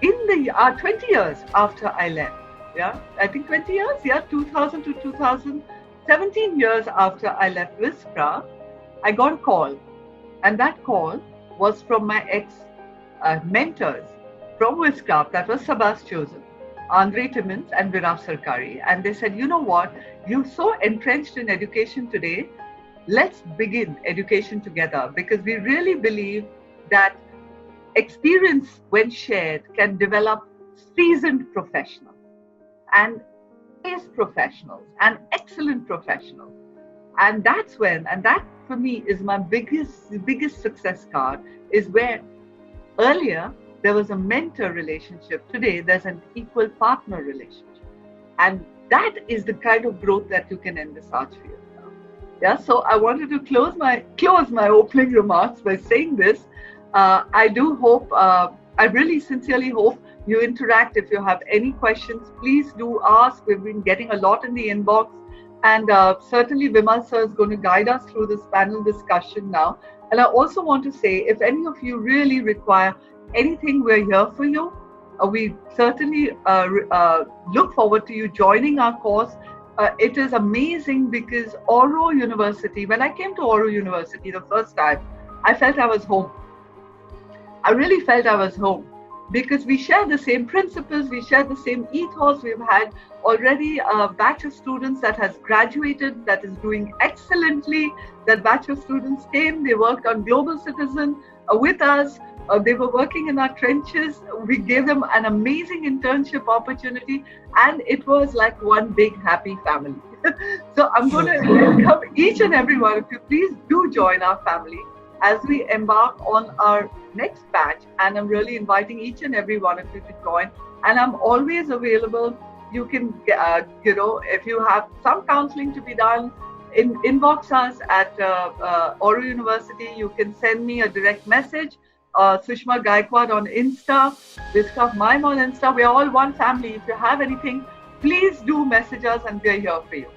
in the 20 years after I left, yeah, I think 20 years, yeah, 2000 to 2017 years after I left Wizcraft, I got a call. And that call was from my ex-mentors from Wizcraft, that was Sabbas chosen, Andre Timmins and Virav Sarkari. And they said, you know what, you're so entrenched in education today, let's begin education together, because we really believe that experience, when shared, can develop seasoned professionals and ace professionals and excellent professionals. And that's when, and that for me is my biggest success card, is where earlier there was a mentor relationship. Today there's an equal partner relationship. And that is the kind of growth that you can envisage for yourself. Yeah, so I wanted to close my opening remarks by saying this. I do hope, I really sincerely hope you interact. If you have any questions, please do ask. We've been getting a lot in the inbox. And certainly Vimal sir is going to guide us through this panel discussion now. And I also want to say, if any of you really require anything, we're here for you. We certainly look forward to you joining our course. It is amazing because Oro University, when I came to Oro University the first time, I felt I was home. I really felt I was home because we share the same principles, we share the same ethos. We've had already a batch of students that has graduated, that is doing excellently. That batch of students came, they worked on Global Citizen with us. They were working in our trenches. We gave them an amazing internship opportunity, and it was like one big happy family. So I'm going to welcome each and every one of you. Please do join our family as we embark on our next batch. And I'm really inviting each and every one of you to join. And I'm always available. You can, if you have some counseling to be done, inbox us at Oro University. You can send me a direct message. Sushma Gaikwad on Insta, Wizcraft Mime on Insta. We're all one family. If you have anything, please do message us and we're here for you.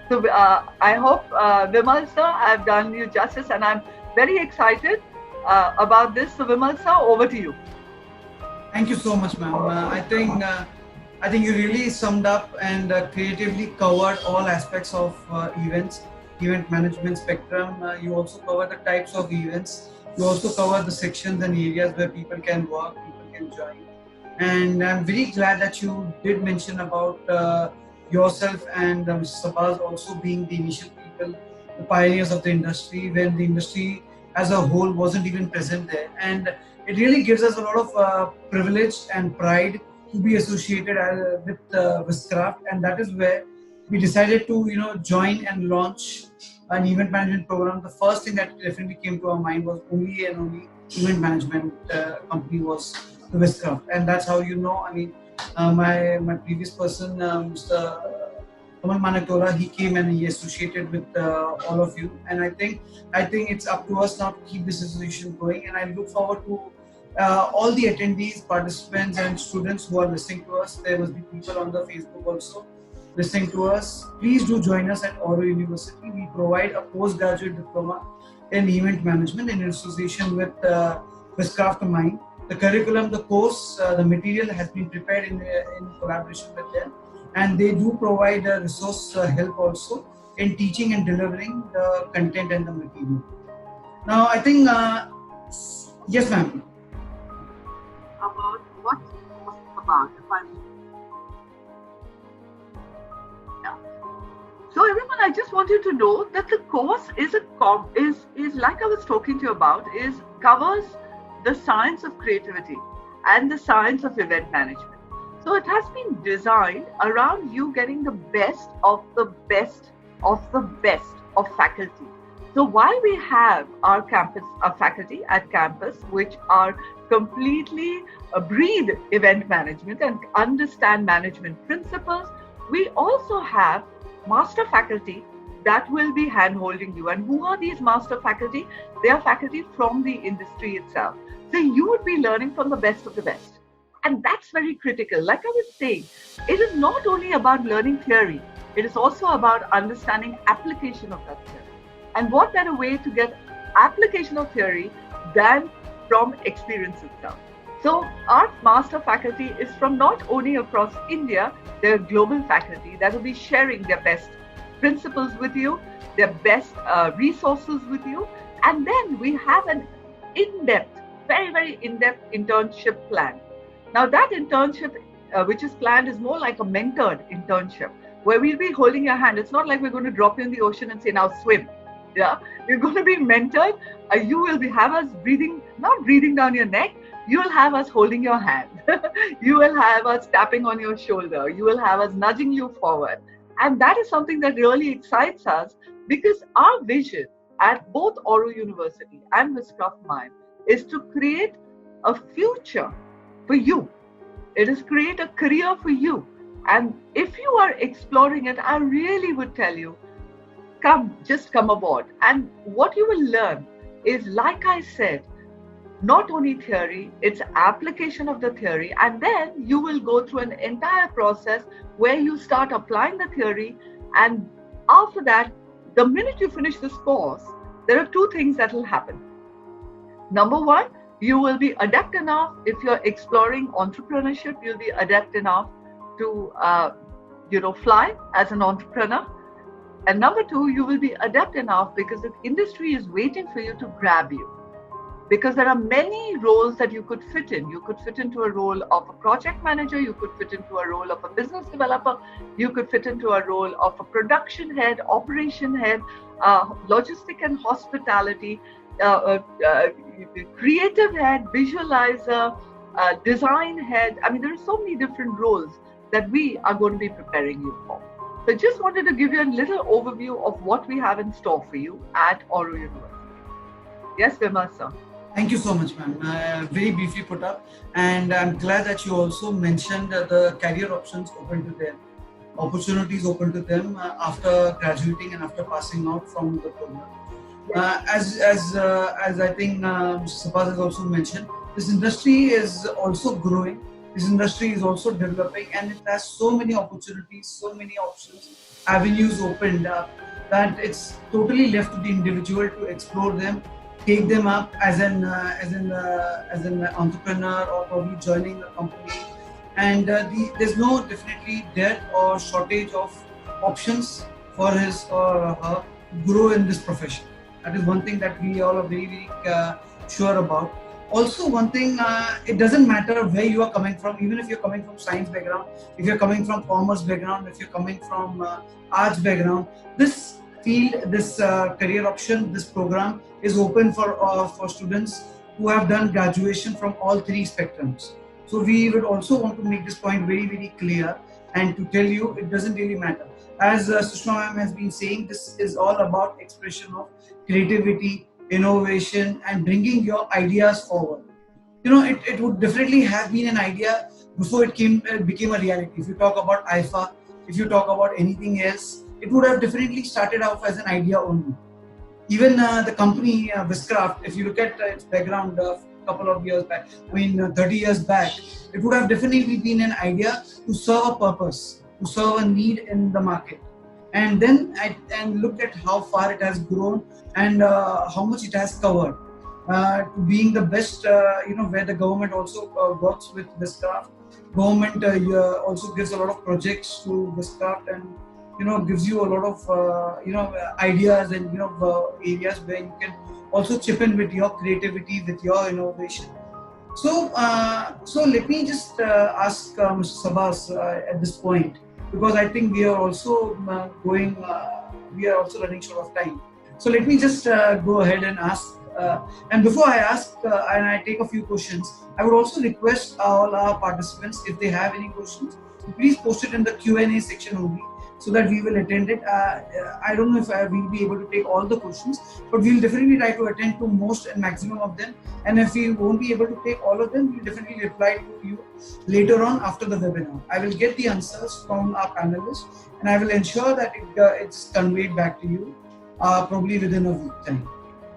So I hope, Vimal sir, I've done you justice and I'm very excited about this. So Vimal sir, over to you. Thank you so much, ma'am. I think you really summed up and creatively covered all aspects of event management spectrum. You also covered the types of events. You also cover the sections and areas where people can work, people can join. And I'm very glad that you did mention about yourself and Mr. Sabbas also being the initial people, the pioneers of the industry, when the industry as a whole wasn't even present there. And it really gives us a lot of privilege and pride to be associated with Wizcraft. And that is where we decided to, join and launch an event management program. The first thing that definitely came to our mind was only event management company was the Wizcraft, and that's how my previous person, Mr. Kamal Manaktola, he came and he associated with all of you, and I think it's up to us now to keep this association going, and I look forward to all the attendees, participants, and students who are listening to us. There must be people on the Facebook also listening to us. Please do join us at Oro University. We provide a postgraduate diploma in event management in association with Wizcraft Mime. The curriculum, the course, the material has been prepared in collaboration with them, and they do provide resource help also in teaching and delivering the content and the material. Now, I think, yes, ma'am. About what was it about? I just want you to know that the course is like I was talking to you about, covers the science of creativity and the science of event management. So it has been designed around you getting the best of the best of the best of faculty. So while we have our faculty at campus, which are completely breathe event management and understand management principles, we also have master faculty that will be hand-holding you. And who are these master faculty? They are faculty from the industry itself. So you would be learning from the best of the best. And that's very critical. Like I was saying, it is not only about learning theory, it is also about understanding application of that theory. And what better way to get application of theory than from experience itself. So our master faculty is from not only across India, they're global faculty that will be sharing their best principles with you, their best resources with you. And then we have an in-depth, very, very in-depth internship plan. Now that internship, which is planned, is more like a mentored internship, where we'll be holding your hand. It's not like we're going to drop you in the ocean and say, now swim. Yeah, you're going to be mentored. You will have us not breathing down your neck. You will have us holding your hand. You will have us tapping on your shoulder. You will have us nudging you forward. And that is something that really excites us, because our vision at both Oro University and Wizcraft Mime is to create a future for you. It is create a career for you. And if you are exploring it, I really would tell you, just come aboard. And what you will learn is, like I said, not only theory, it's application of the theory. And then you will go through an entire process where you start applying the theory. And after that, the minute you finish this course, there are two things that will happen. Number one, you will be adept enough. If you're exploring entrepreneurship, you'll be adept enough to fly as an entrepreneur. And number two, you will be adept enough because the industry is waiting for you to grab you. Because there are many roles that you could fit in. You could fit into a role of a project manager, you could fit into a role of a business developer, you could fit into a role of a production head, operation head, logistic and hospitality, creative head, visualizer, design head. I mean, there are so many different roles that we are going to be preparing you for. So just wanted to give you a little overview of what we have in store for you at Oro University. Yes, Vimal sir. Thank you so much, ma'am. Very briefly put up, and I'm glad that you also mentioned the career options open to them, opportunities open to them after graduating and after passing out from the program. As I think Sabbas has also mentioned, this industry is also growing. This industry is also developing, and it has so many opportunities, so many options, avenues opened up, that it's totally left to the individual to explore them, take them up as an entrepreneur, or probably joining a company. And there's no definitely dearth or shortage of options for his or her to grow in this profession. That is one thing that we all are very, very sure about. Also, one thing, it doesn't matter where you are coming from, even if you're coming from science background, if you're coming from commerce background, if you're coming from arts background, this field, this career option, this program is open for students who have done graduation from all three spectrums. So we would also want to make this point very, very clear and to tell you it doesn't really matter. As Sushma ma'am has been saying, this is all about expression of creativity, innovation, and bringing your ideas forward. You know, it would definitely have been an idea before it became a reality. If you talk about IFA, if you talk about anything else, it would have definitely started off as an idea only. Even the company Wizcraft, if you look at its background a couple of years back, 30 years back, it would have definitely been an idea to serve a purpose, to serve a need in the market. And then looked at how far it has grown and how much it has covered, to being the best, where the government also works with Wizcraft. Government also gives a lot of projects to Wizcraft, and gives you a lot of ideas and areas where you can also chip in with your creativity, with your innovation. So let me just ask Mr. Sabbas at this point, because I think we are also going we are also running short of time. So let me just go ahead and ask. And before I ask and I take a few questions, I would also request all our participants, if they have any questions, please post it in the Q&A section only, so that we will attend it. I don't know if I will be able to take all the questions, but we'll definitely try to attend to most and maximum of them. And if we won't be able to take all of them, we'll definitely reply to you later on after the webinar. I will get the answers from our panelists, and I will ensure that it's conveyed back to you probably within a week time.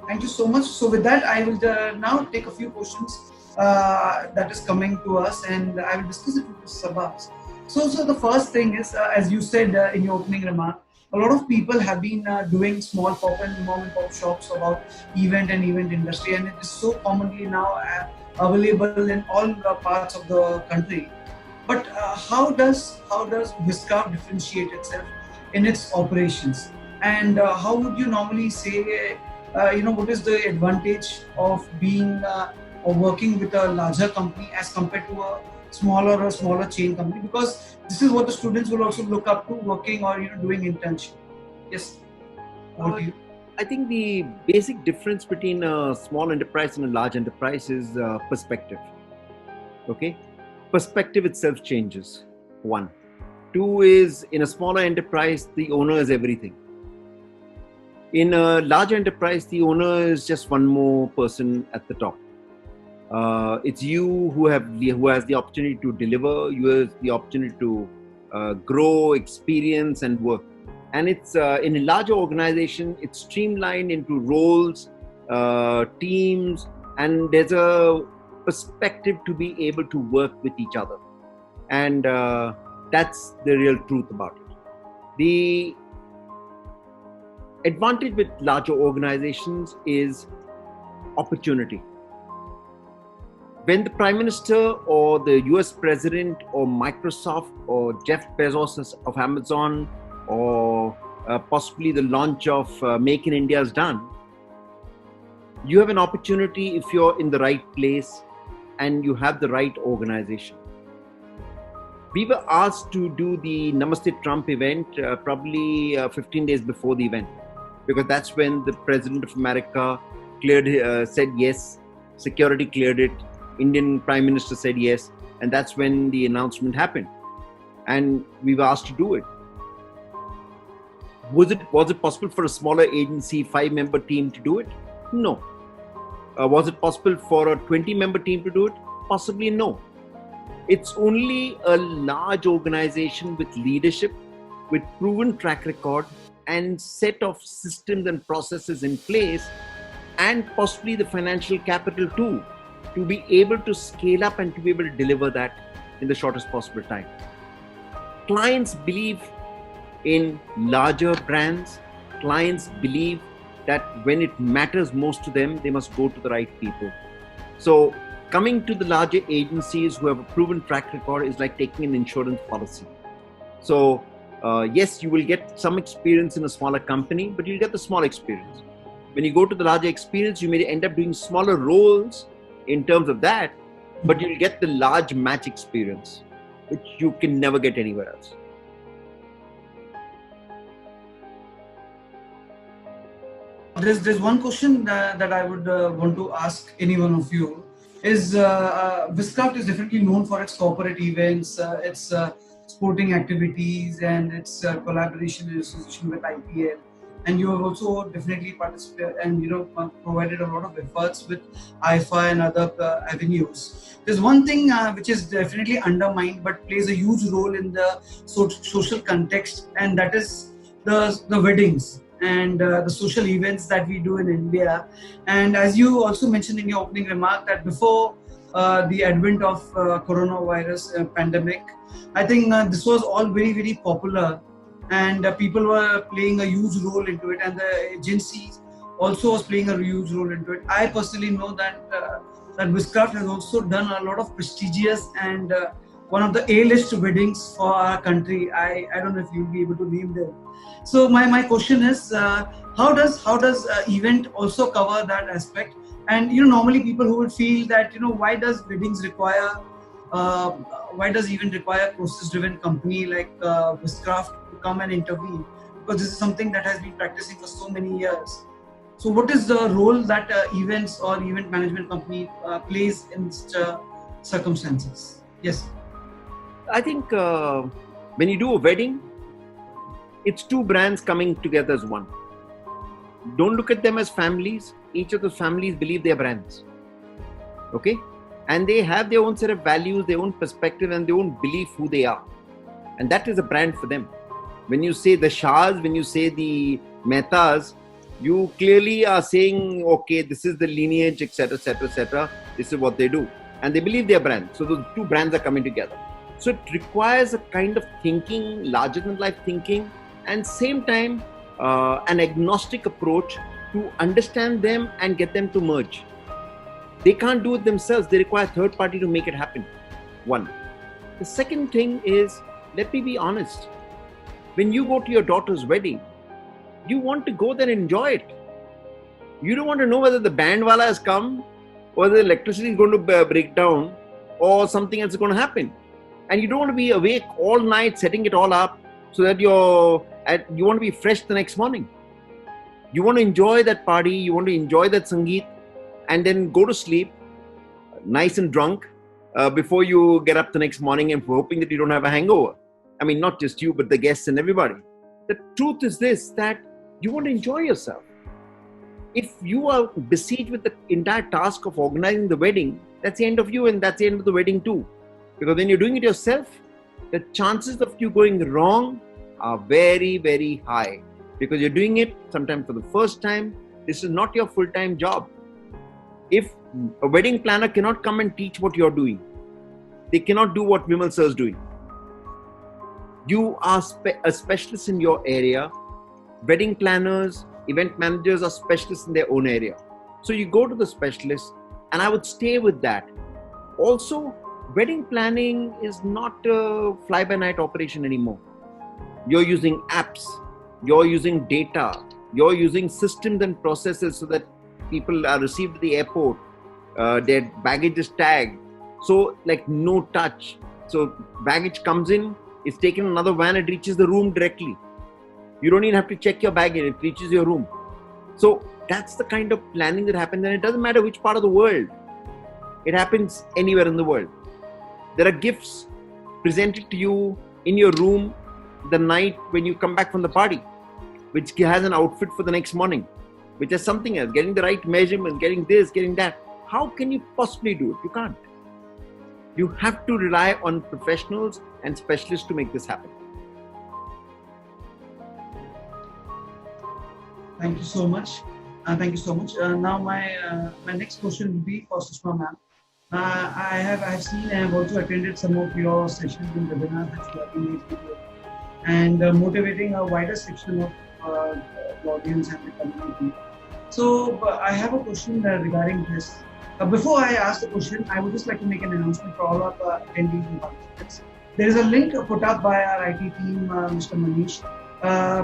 Thank you so much. So with that, I will now take a few questions that is coming to us, and I will discuss it with Sabbas. So the first thing is, as you said in your opening remark, a lot of people have been doing small pop and mom and pop shops about event and event industry, and it is so commonly now available in all parts of the country. But how does Wizcraft differentiate itself in its operations? And how would you normally say, what is the advantage of being or working with a larger company as compared to a smaller chain company? Because this is what the students will also look up to, working or doing internship. Yes. I think the basic difference between a small enterprise and a large enterprise is perspective. Okay, perspective itself changes. 1, 2 is, in a smaller enterprise, the owner is everything. In a large enterprise, the owner is just one more person at the top. It's you who has the opportunity to deliver. You have the opportunity to grow, experience, and work. And it's in a larger organization, it's streamlined into roles, teams, and there's a perspective to be able to work with each other. And that's the real truth about it. The advantage with larger organizations is opportunity. When the Prime Minister or the US President or Microsoft or Jeff Bezos of Amazon or possibly the launch of Make in India is done, you have an opportunity if you're in the right place and you have the right organization. We were asked to do the Namaste Trump event probably 15 days before the event, because that's when the President of America said yes, security cleared it, Indian Prime Minister said yes, and that's when the announcement happened. And we were asked to do it. Was it possible for a smaller agency, 5-member team to do it? No. Was it possible for a 20-member team to do it? Possibly no. It's only a large organization with leadership, with proven track record and set of systems and processes in place, and possibly the financial capital too, to be able to scale up and to be able to deliver that in the shortest possible time. Clients believe in larger brands. Clients believe that when it matters most to them, they must go to the right people. So coming to the larger agencies who have a proven track record is like taking an insurance policy. So yes, you will get some experience in a smaller company, but you'll get the small experience. When you go to the larger experience, you may end up doing smaller roles in terms of that, but you'll get the large match experience, which you can never get anywhere else. There's one question that I would want to ask any one of you is Wizcraft is definitely known for its corporate events, its sporting activities, and its collaboration and association with IPL. And you have also definitely participated and provided a lot of efforts with IFA and other avenues. There's one thing which is definitely undermined but plays a huge role in the social context, and that is the weddings and the social events that we do in India. And as you also mentioned in your opening remark, that before the advent of coronavirus pandemic, I think this was all very, very popular, and people were playing a huge role into it, and the agencies also was playing a huge role into it. I personally know that Wizcraft has also done a lot of prestigious and one of the A-list weddings for our country. I don't know if you'll be able to name them. So my question is, how does event also cover that aspect? And normally people who would feel that why does event require process-driven company like Wizcraft to come and intervene? because this is something that has been practicing for so many years. So what is the role that events or event management company plays in such circumstances? Yes. I think when you do a wedding, it's two brands coming together as one. Don't look at them as families. Each of the families believe they are brands. Okay? And they have their own set of values, their own perspective, and their own belief who they are. And that is a brand for them. When you say the Shahs, when you say the Mehtas, you clearly are saying, okay, this is the lineage, etc., etc., etc. This is what they do. And they believe they are brands. So the two brands are coming together. So it requires a kind of thinking, larger than life thinking, and same time an agnostic approach to understand them and get them to merge. They can't do it themselves. They require a third party to make it happen. One. The second thing is, let me be honest. When you go to your daughter's wedding, you want to go there and enjoy it. You don't want to know whether the band wala has come, or the electricity is going to break down, or something else is going to happen. And you don't want to be awake all night setting it all up so that you want to be fresh the next morning. You want to enjoy that party, you want to enjoy that sangeet, and then go to sleep nice and drunk before you get up the next morning, and hoping that you don't have a hangover. I mean, not just you, but the guests and everybody. The truth is this, that you want to enjoy yourself. If you are besieged with the entire task of organizing the wedding, that's the end of you, and that's the end of the wedding too. Because when you're doing it yourself, the chances of you going wrong are very, very high. Because you're doing it sometimes for the first time. This is not your full-time job. If a wedding planner cannot come and teach what you're doing, they cannot do what Vimal sir is doing. You are a specialist in your area. Wedding planners, event managers are specialists in their own area. So you go to the specialist, and I would stay with that. Also, wedding planning is not a fly-by-night operation anymore. You're using apps, you're using data, you're using systems and processes so that people are received at the airport, their baggage is tagged. So like no touch. So baggage comes in, it's taken another van, it reaches the room directly. You don't even have to check your bag in, it reaches your room. So that's the kind of planning that happens, and it doesn't matter which part of the world. It happens anywhere in the world. There are gifts presented to you in your room the night when you come back from the party, which has an outfit for the next morning, which has something else, getting the right measurement, getting this, getting that. How can you possibly do it? You can't. You have to rely on professionals and specialists to make this happen. Thank you so much. Thank you so much. Now my next question will be for Sushma ma'am. I have seen and have also attended some of your sessions in webinars that you have been able to do, and motivating a wider section of the audience and the community. So I have a question regarding this. Before I ask the question, I would just like to make an announcement for all of attendees and participants. There is a link put up by our IT team, Mr. Manish.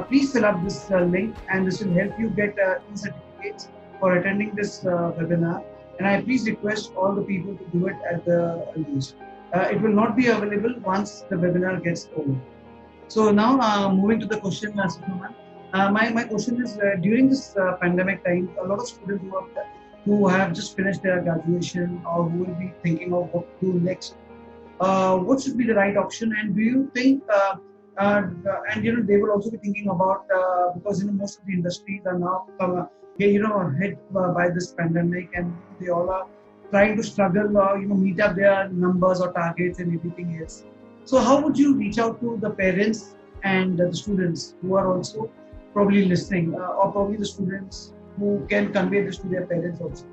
Please fill up this link, and this will help you get e-certificates for attending this webinar. And I please request all the people to do it at the earliest. It will not be available once the webinar gets over. So now moving to the question, my question is, during this pandemic time, a lot of students who have just finished their graduation or who will be thinking of what to do next, what should be the right option? And do you think, and they will also be thinking about, because most of the industries are now hit by this pandemic, and they all are trying to struggle meet up their numbers or targets and everything else. So how would you reach out to the parents and the students who are also probably listening, or probably the students who can convey this to their parents also?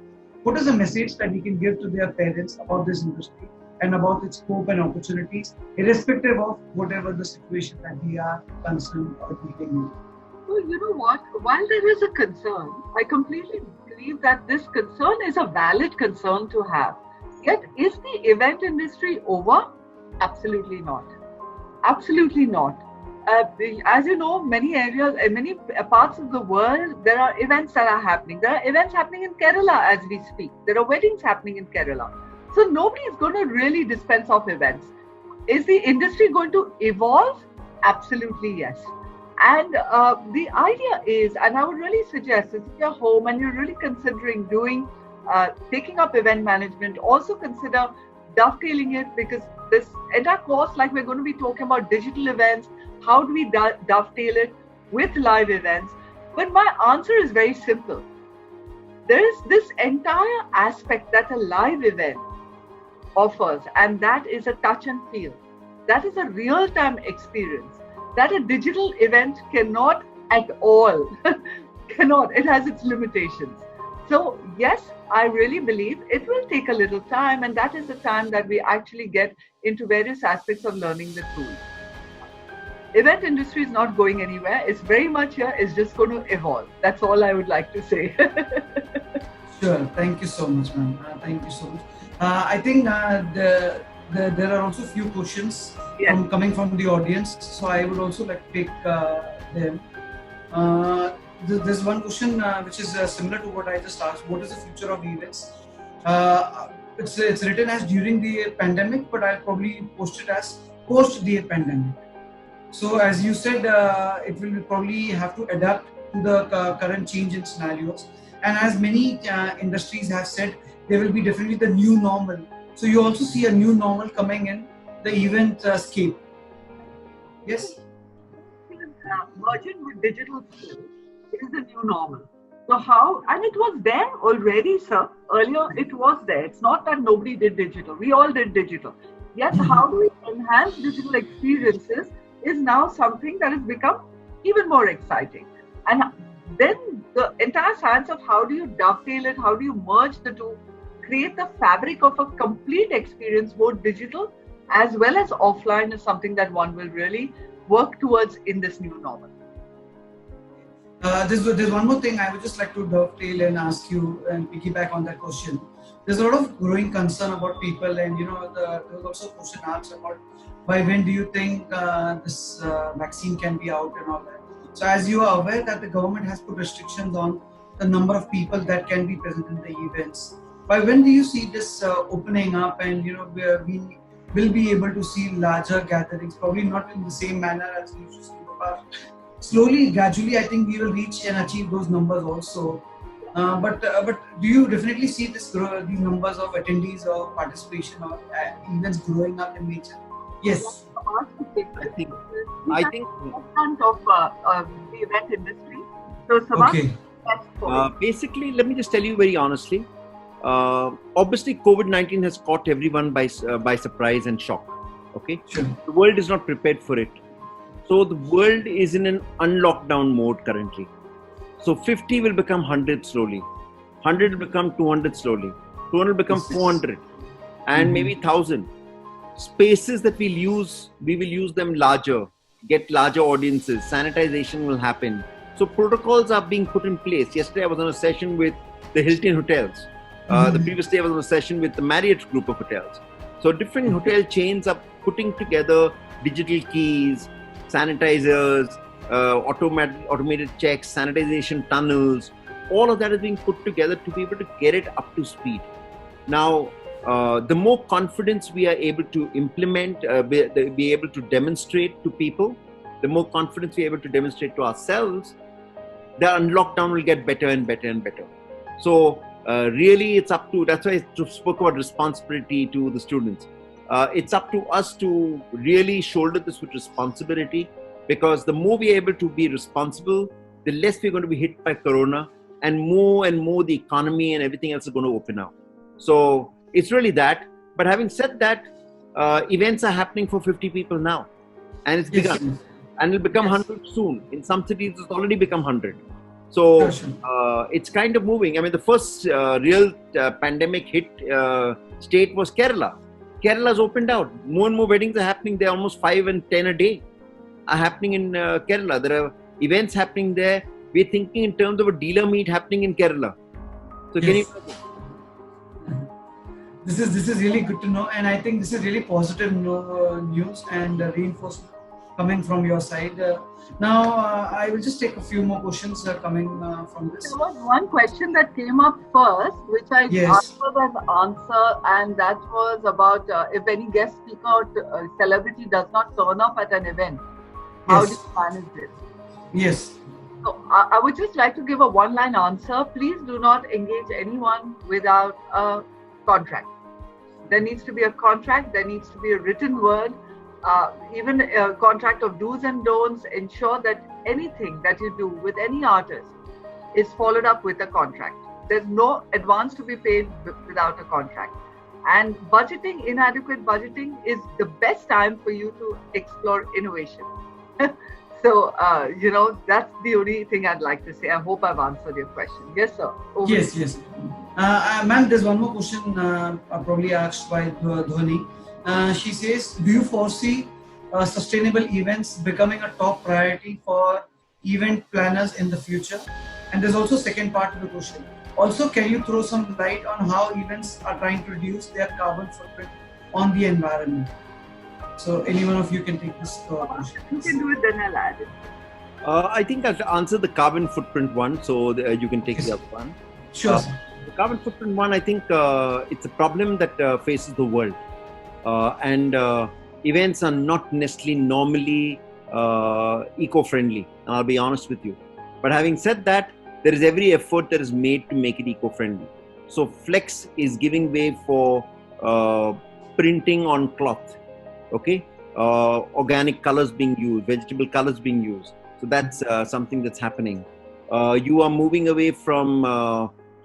What is the message that we can give to their parents about this industry and about its scope and opportunities, irrespective of whatever the situation that we are concerned or dealing with? Well, you know what? While there is a concern, I completely believe that this concern is a valid concern to have. Yet, is the event industry over? Absolutely not. Absolutely not. As you know, many areas, many parts of the world, there are events that are happening. There are events happening in Kerala as we speak. There are weddings happening in Kerala. So nobody is going to really dispense of events. Is the industry going to evolve? Absolutely yes. And the idea is, and I would really suggest, if you're home and you're really considering doing, taking up event management, also consider dovetailing it, because this entire course, like we're going to be talking about digital events, how do we dovetail it with live events? But my answer is very simple. There is this entire aspect that a live event offers, and that is a touch and feel. That is a real-time experience that a digital event cannot at all. Cannot. It has its limitations. So yes, I really believe it will take a little time, and that is the time that we actually get into various aspects of learning the tool. Event industry is not going anywhere. It's very much here. It's just going to evolve. That's all I would like to say. Sure. Thank you so much, ma'am. Thank you so much. I think there are also few questions coming from the audience. So I would also like to take them. There's one question which is similar to what I just asked. What is the future of events? It's written as during the pandemic, but I'll probably post it as post the pandemic. So as you said, it will probably have to adapt to the current change in scenarios. And as many industries have said, there will be definitely the new normal. So you also see a new normal coming in the event scape. Yes? Merging with digital skills is the new normal. So how, and it was there already, sir. Earlier it was there. It's not that nobody did digital. We all did digital. Yet how do we enhance digital experiences is now something that has become even more exciting. And then the entire science of how do you dovetail it, how do you merge the two, create the fabric of a complete experience, both digital as well as offline, is something that one will really work towards in this new normal. There's one more thing I would just like to dovetail and ask you and piggyback on that question. There's a lot of growing concern about people, and there was also a question asked about by when do you think this vaccine can be out and all that. So as you are aware that the government has put restrictions on the number of people that can be present in the events. By when do you see this opening up, and we will be able to see larger gatherings, probably not in the same manner as we used to see in the past. Slowly, gradually, I think we will reach and achieve those numbers also. But do you definitely see these numbers of attendees or participation or events growing up in nature? Yes. I think of the event industry. So, Sabbas, basically, let me just tell you very honestly. Obviously, COVID-19 has caught everyone by surprise and shock. Okay, sure. The world is not prepared for it. So the world is in an unlockdown mode currently. So 50 will become 100 slowly. 100 will become 200 slowly. 200 will become 400, and maybe 1,000. Spaces that we will use them larger, get larger audiences, sanitization will happen. So protocols are being put in place. Yesterday I was on a session with the Hilton hotels. The previous day I was on a session with the Marriott group of hotels. So different hotel chains are putting together digital keys, sanitizers, automated checks, sanitization tunnels. All of that is being put together to be able to get it up to speed. Now, the more confidence we are able to implement, be able to demonstrate to people, the more confidence we are able to demonstrate to ourselves, the lockdown will get better and better and better. So really it's up to, that's why I spoke about responsibility to the students. It's up to us to really shoulder this with responsibility, because the more we are able to be responsible, the less we're going to be hit by Corona, and more the economy and everything else is going to open up. So it's really that. But having said that, events are happening for 50 people now, and it's begun, and it'll become 100 soon. In some cities, it's already become 100. So it's kind of moving. I mean, the first real pandemic hit state was Kerala. Kerala's opened out. More and more weddings are happening there. Almost 5 and 10 a day are happening in Kerala. There are events happening there. We're thinking in terms of a dealer meet happening in Kerala. So can you? This is really good to know, and I think this is really positive news and reinforcement coming from your side. Now, I will just take a few more questions coming from this. There was one question that came up first, which I answered as answer, and that was about if any guest speaker or celebrity does not turn up at an event, how do you manage this? Yes. So I would just like to give a one-line answer. Please do not engage anyone without a contract. There needs to be a contract. There needs to be a written word, even a contract of do's and don'ts. Ensure that anything that you do with any artist is followed up with a contract. There's no advance to be paid without a contract. And budgeting, inadequate budgeting, is the best time for you to explore innovation. So, that's the only thing I'd like to say. I hope I've answered your question. Yes, sir. Over Yes, yes. Ma'am, there's one more question probably asked by Dhwani. She says, do you foresee sustainable events becoming a top priority for event planners in the future? And there's also second part to the question. Also, can you throw some light on how events are trying to reduce their carbon footprint on the environment? So any one of you can take this question. You can do it, then I'll add it. I think I'll answer the carbon footprint one, so you can take the other one. Sure. The carbon footprint one, I think it's a problem that faces the world. And events are not necessarily normally eco-friendly, and I'll be honest with you. But having said that, there is every effort that is made to make it eco-friendly. So Flex is giving way for printing on cloth, okay? Organic colors being used, vegetable colors being used. So that's something that's happening. You are moving away from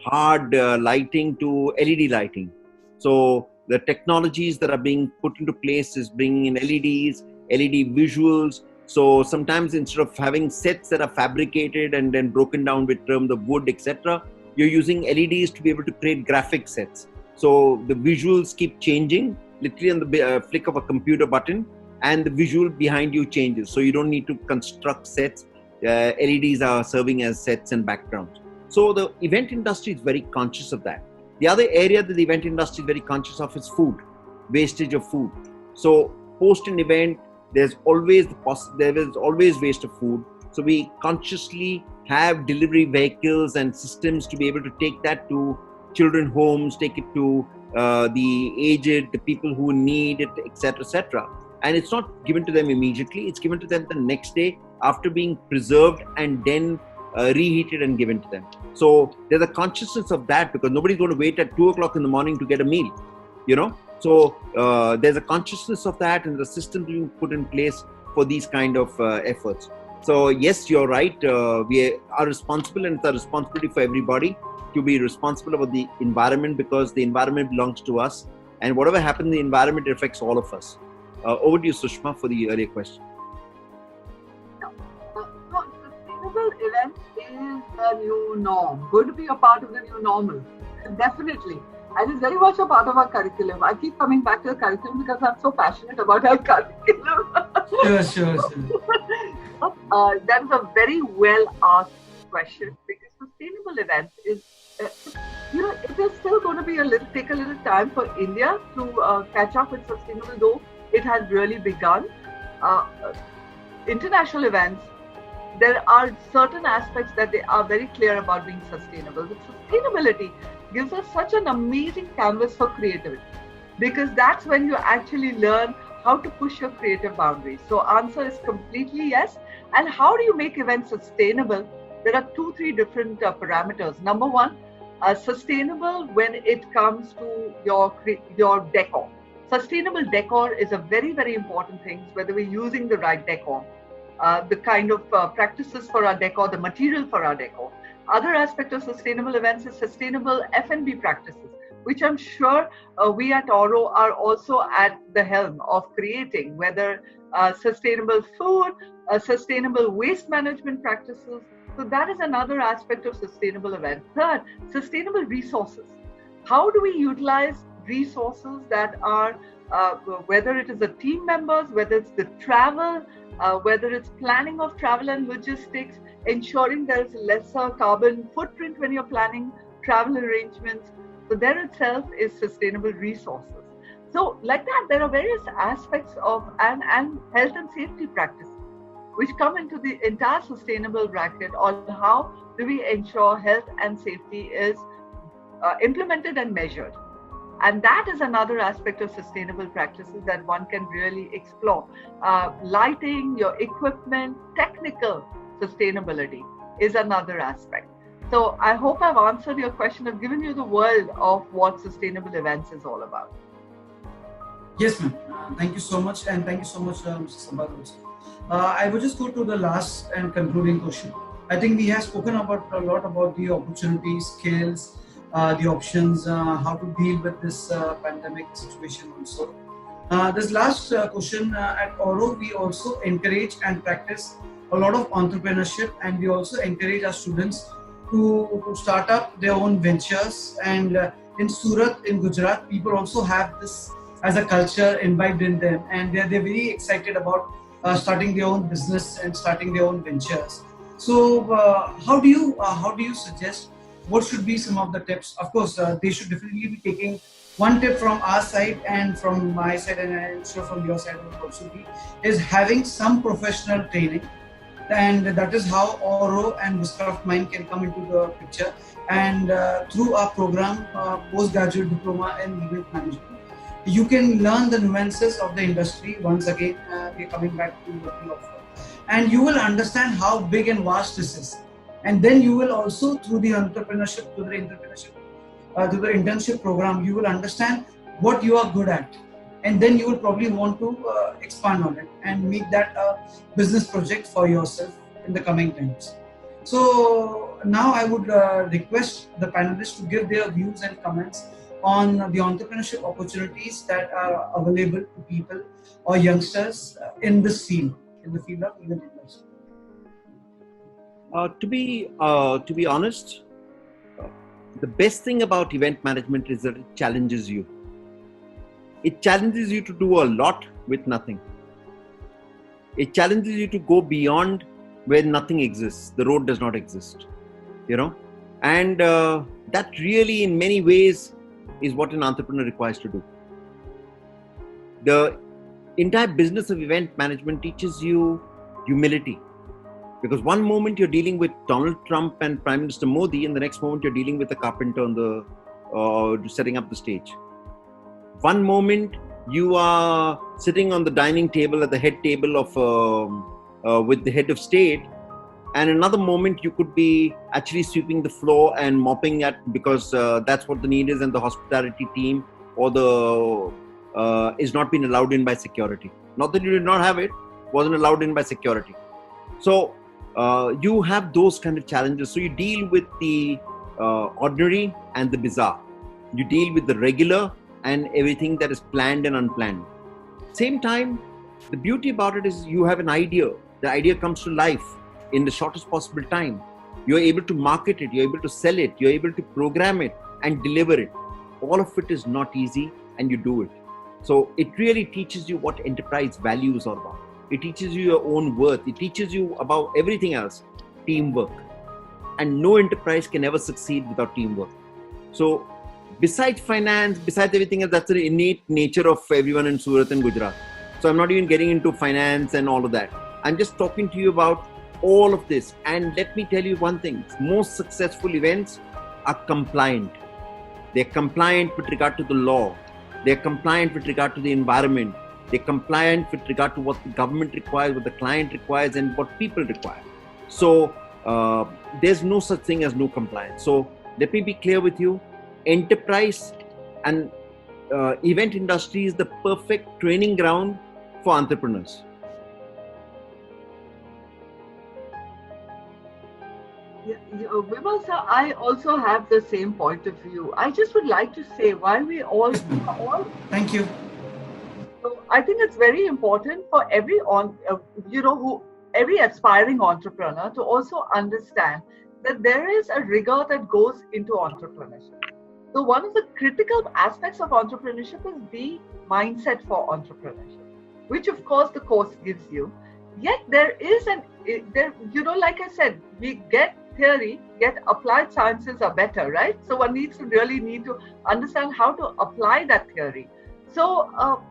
hard lighting to LED lighting. So the technologies that are being put into place is bringing in LEDs, LED visuals. So sometimes instead of having sets that are fabricated and then broken down with terms of wood, etc., you're using LEDs to be able to create graphic sets. So the visuals keep changing, literally on the flick of a computer button, and the visual behind you changes. So you don't need to construct sets. LEDs are serving as sets and backgrounds. So the event industry is very conscious of that. The other area that the event industry is very conscious of is food, wastage of food. So post an event, there is always waste of food. So we consciously have delivery vehicles and systems to be able to take that to children homes, take it to the aged, the people who need it, etc., etc. And it's not given to them immediately. It's given to them the next day after being preserved and then reheated and given to them. So there's a consciousness of that, because nobody's going to wait at 2 o'clock in the morning to get a meal, So there's a consciousness of that, and the system being put in place for these kind of efforts. So yes, you're right. We are responsible, and it's a responsibility for everybody to be responsible about the environment, because the environment belongs to us. And whatever happens in the environment, it affects all of us. Over to you, Sushma, for the earlier question. Sustainable events is the new norm. Going to be a part of the new normal. Definitely. And it's very much a part of our curriculum. I keep coming back to the curriculum because I'm so passionate about our curriculum. Sure. That is a very well asked question, because sustainable events is, it is still going to take a little time for India to catch up with sustainable, though it has really begun. International events, there are certain aspects that they are very clear about being sustainable. But sustainability gives us such an amazing canvas for creativity, because that's when you actually learn how to push your creative boundaries. So answer is completely yes. And how do you make events sustainable? There are 2-3 different parameters. Number one, sustainable when it comes to your decor. Sustainable decor is a very, very important thing, whether we're using the right decor, the kind of practices for our decor, the material for our decor. Other aspect of sustainable events is sustainable F&B practices, which I'm sure we at Oro are also at the helm of creating, whether sustainable food, sustainable waste management practices. So that is another aspect of sustainable events. Third, sustainable resources. How do we utilize resources that are, whether it is the team members, whether it's the travel, whether it's planning of travel and logistics, ensuring there is lesser carbon footprint when you're planning travel arrangements. So there itself is sustainable resources. So like that, there are various aspects of and health and safety practices which come into the entire sustainable bracket on how do we ensure health and safety is implemented and measured. And that is another aspect of sustainable practices that one can really explore. Lighting, your equipment, technical sustainability is another aspect. So I hope I've answered your question. I've given you the world of what sustainable events is all about. Yes, ma'am. Thank you so much, and thank you so much, Mr. Sabbas. I will just go to the last and concluding question. I think we have spoken about a lot about the opportunities, skills, the options, how to deal with this pandemic situation also. This last question, at Oro, we also encourage and practice a lot of entrepreneurship, and we also encourage our students to start up their own ventures. And in Surat, in Gujarat, people also have this as a culture imbibed in them, and they're very excited about starting their own business and starting their own ventures. So how do you suggest what should be some of the tips? Of course, they should definitely be taking one tip from our side and from my side, and I'm sure from your side will also be, is having some professional training. And that is how Oro and Wizcraft Mime can come into the picture. And through our program, postgraduate diploma in event management, you can learn the nuances of the industry. Once again, we're coming back to what we offer, and you will understand how big and vast this is. And then you will also, through the entrepreneurship, to the internship program, you will understand what you are good at, and then you will probably want to expand on it and make that a business project for yourself in the coming times. So now I would request the panelists to give their views and comments on the entrepreneurship opportunities that are available to people or youngsters in this field, in the field of event industry. To be honest, the best thing about event management is that it challenges you. It challenges you to do a lot with nothing. It challenges you to go beyond where nothing exists. The road does not exist, and that really, in many ways, is what an entrepreneur requires to do. The entire business of event management teaches you humility, because one moment you're dealing with Donald Trump and Prime Minister Modi, and the next moment you're dealing with a carpenter on the setting up the stage. One moment you are sitting on the dining table at the head table of with the head of state, and another moment you could be actually sweeping the floor and mopping at, because that's what the need is, and the hospitality team or the is not being allowed in by security. Not that you did not have it, wasn't allowed in by security. So you have those kind of challenges. So you deal with the ordinary and the bizarre. You deal with the regular and everything that is planned and unplanned. Same time, the beauty about it is you have an idea. The idea comes to life in the shortest possible time. You're able to market it, you're able to sell it, you're able to program it and deliver it. All of it is not easy, and you do it. So it really teaches you what enterprise value is all about. It teaches you your own worth. It teaches you about everything else, teamwork. And no enterprise can ever succeed without teamwork. So besides finance, besides everything else, that's the innate nature of everyone in Surat and Gujarat. So I'm not even getting into finance and all of that. I'm just talking to you about all of this. And let me tell you one thing, most successful events are compliant. They're compliant with regard to the law. They're compliant with regard to the environment. They're compliant with regard to what the government requires, what the client requires, and what people require. So there's no such thing as no compliance. So let me be clear with you. Enterprise and event industry is the perfect training ground for entrepreneurs. Vimal sir, I also have the same point of view. I just would like to say, while we all Thank you. So I think it's very important for every every aspiring entrepreneur to also understand that there is a rigor that goes into entrepreneurship. So one of the critical aspects of entrepreneurship is the mindset for entrepreneurship, which of course the course gives you. Yet there is like I said, we get theory, yet applied sciences are better, right? So one needs to understand how to apply that theory. So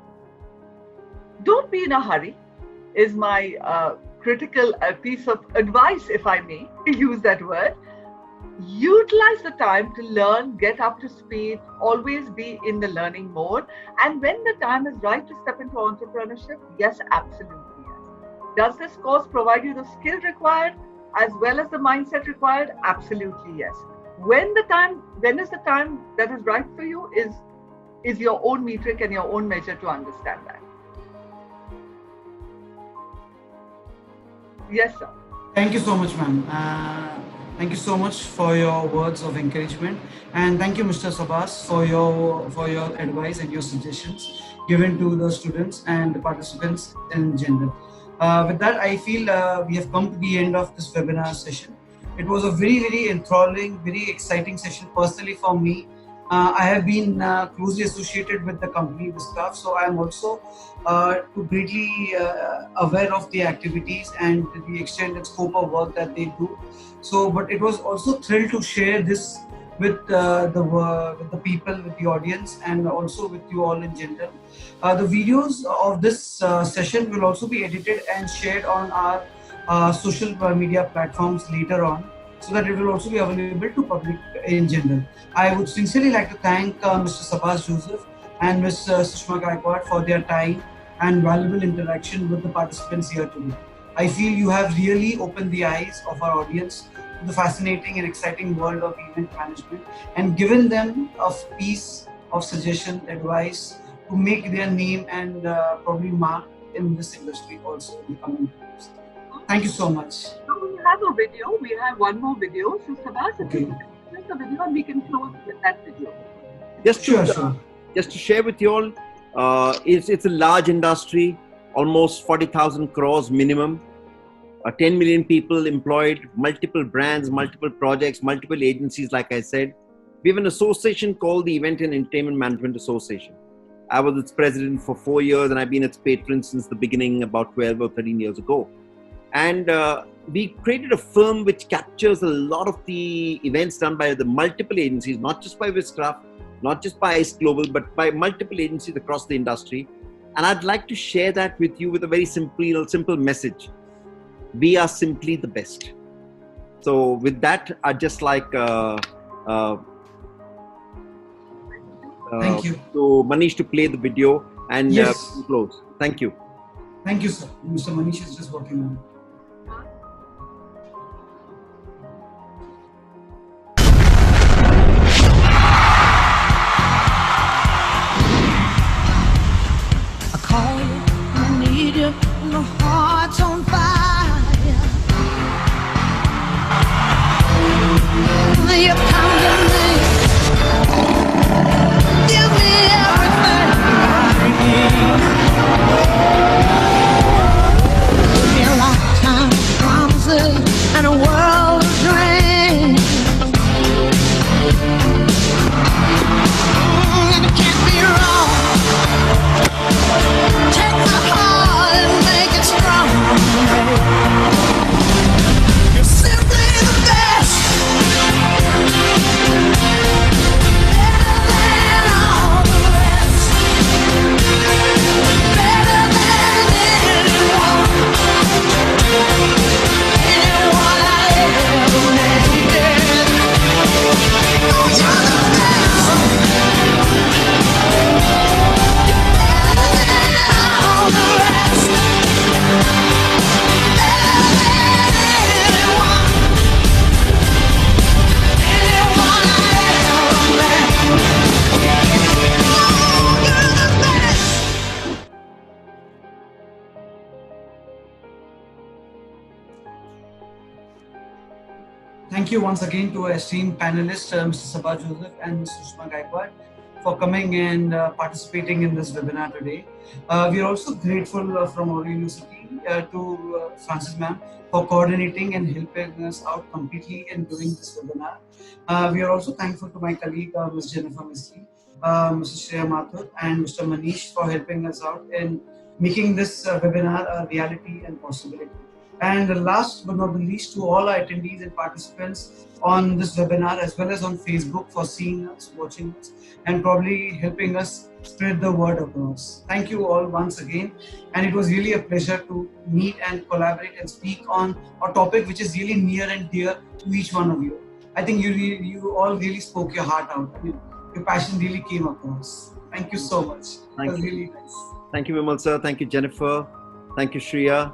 don't be in a hurry is my critical piece of advice, if I may use that word. Utilize the time to learn, get up to speed, always be in the learning mode. And when the time is right to step into entrepreneurship, yes, absolutely yes. Does this course provide you the skill required? as well as the mindset required? Absolutely yes. When is the time that is right for you is your own metric and your own measure to understand that. Yes, sir. Thank you so much, ma'am. Thank you so much for your words of encouragement, and thank you, Mr. Sabbas, for your advice and your suggestions given to the students and the participants in general. With that, I feel we have come to the end of this webinar session. It was a very, very enthralling, very exciting session personally for me. I have been closely associated with the company Wizcraft, so I am also greatly aware of the activities and the extent and scope of work that they do. So, but it was also thrilled to share this with the people, with the audience, and also with you all in general. The videos of this session will also be edited and shared on our social media platforms later on, so that it will also be available to public in general. I would sincerely like to thank Mr. Sabbas Joseph and Ms. Sushma Gaikwad for their time and valuable interaction with the participants here today. I feel you have really opened the eyes of our audience to the fascinating and exciting world of event management and given them a piece of suggestion, advice to make their name and probably mark in this industry also in the coming years. Thank you so much. So we have a video. We have one more video. So Sabbas, if you can the video and we can close with that video. Just to, Sure. Just to share with you all, it's a large industry, almost 40,000 crores minimum, 10 million people employed, multiple brands, multiple projects, multiple agencies, like I said. We have an association called the Event and Entertainment Management Association. I was its president for 4 years and I've been its patron since the beginning about 12 or 13 years ago. And we created a firm which captures a lot of the events done by the multiple agencies, not just by Wizcraft, not just by ICE Global, but by multiple agencies across the industry. And I'd like to share that with you with a very simple message. We are simply the best. So with that, I'd just like Thank you. to Manish to play the video and Yes. close. Thank you. Thank you, sir. Mr. Manish is just working on it. Call you, I need you, my heart's on fire. You come to me, give me everything I need. Give me a lifetime of promises and a world of dreams. And it can't be wrong. Take my heart and make it strong. You're simply the best. Better than all the rest. Better than anyone. Anyone I ever needed. Oh, you're the best. All the rest. Better than anyone. Anyone I ever met. Oh, you're the best. Thank you once again to our esteemed panelists, Mr. Sabbas Joseph and Ms. Sushma Gaikwad, for coming and participating in this webinar today. We are also grateful from our university to Francis ma'am for coordinating and helping us out completely in doing this webinar. We are also thankful to my colleague, Ms. Jennifer Misty, Mrs. Shreya Mathur, and Mr. Manish for helping us out in making this webinar a reality and possibility. And last but not the least, to all our attendees and participants on this webinar, as well as on Facebook, for seeing us, watching us, and probably helping us spread the word across. Thank you all once again. And it was really a pleasure to meet and collaborate and speak on a topic which is really near and dear to each one of you. I think you all really spoke your heart out. I mean, your passion really came across. Thank you so much. Thank it was you. really nice. Thank you, Vimal sir. Thank you, Jennifer. Thank you, Shreya.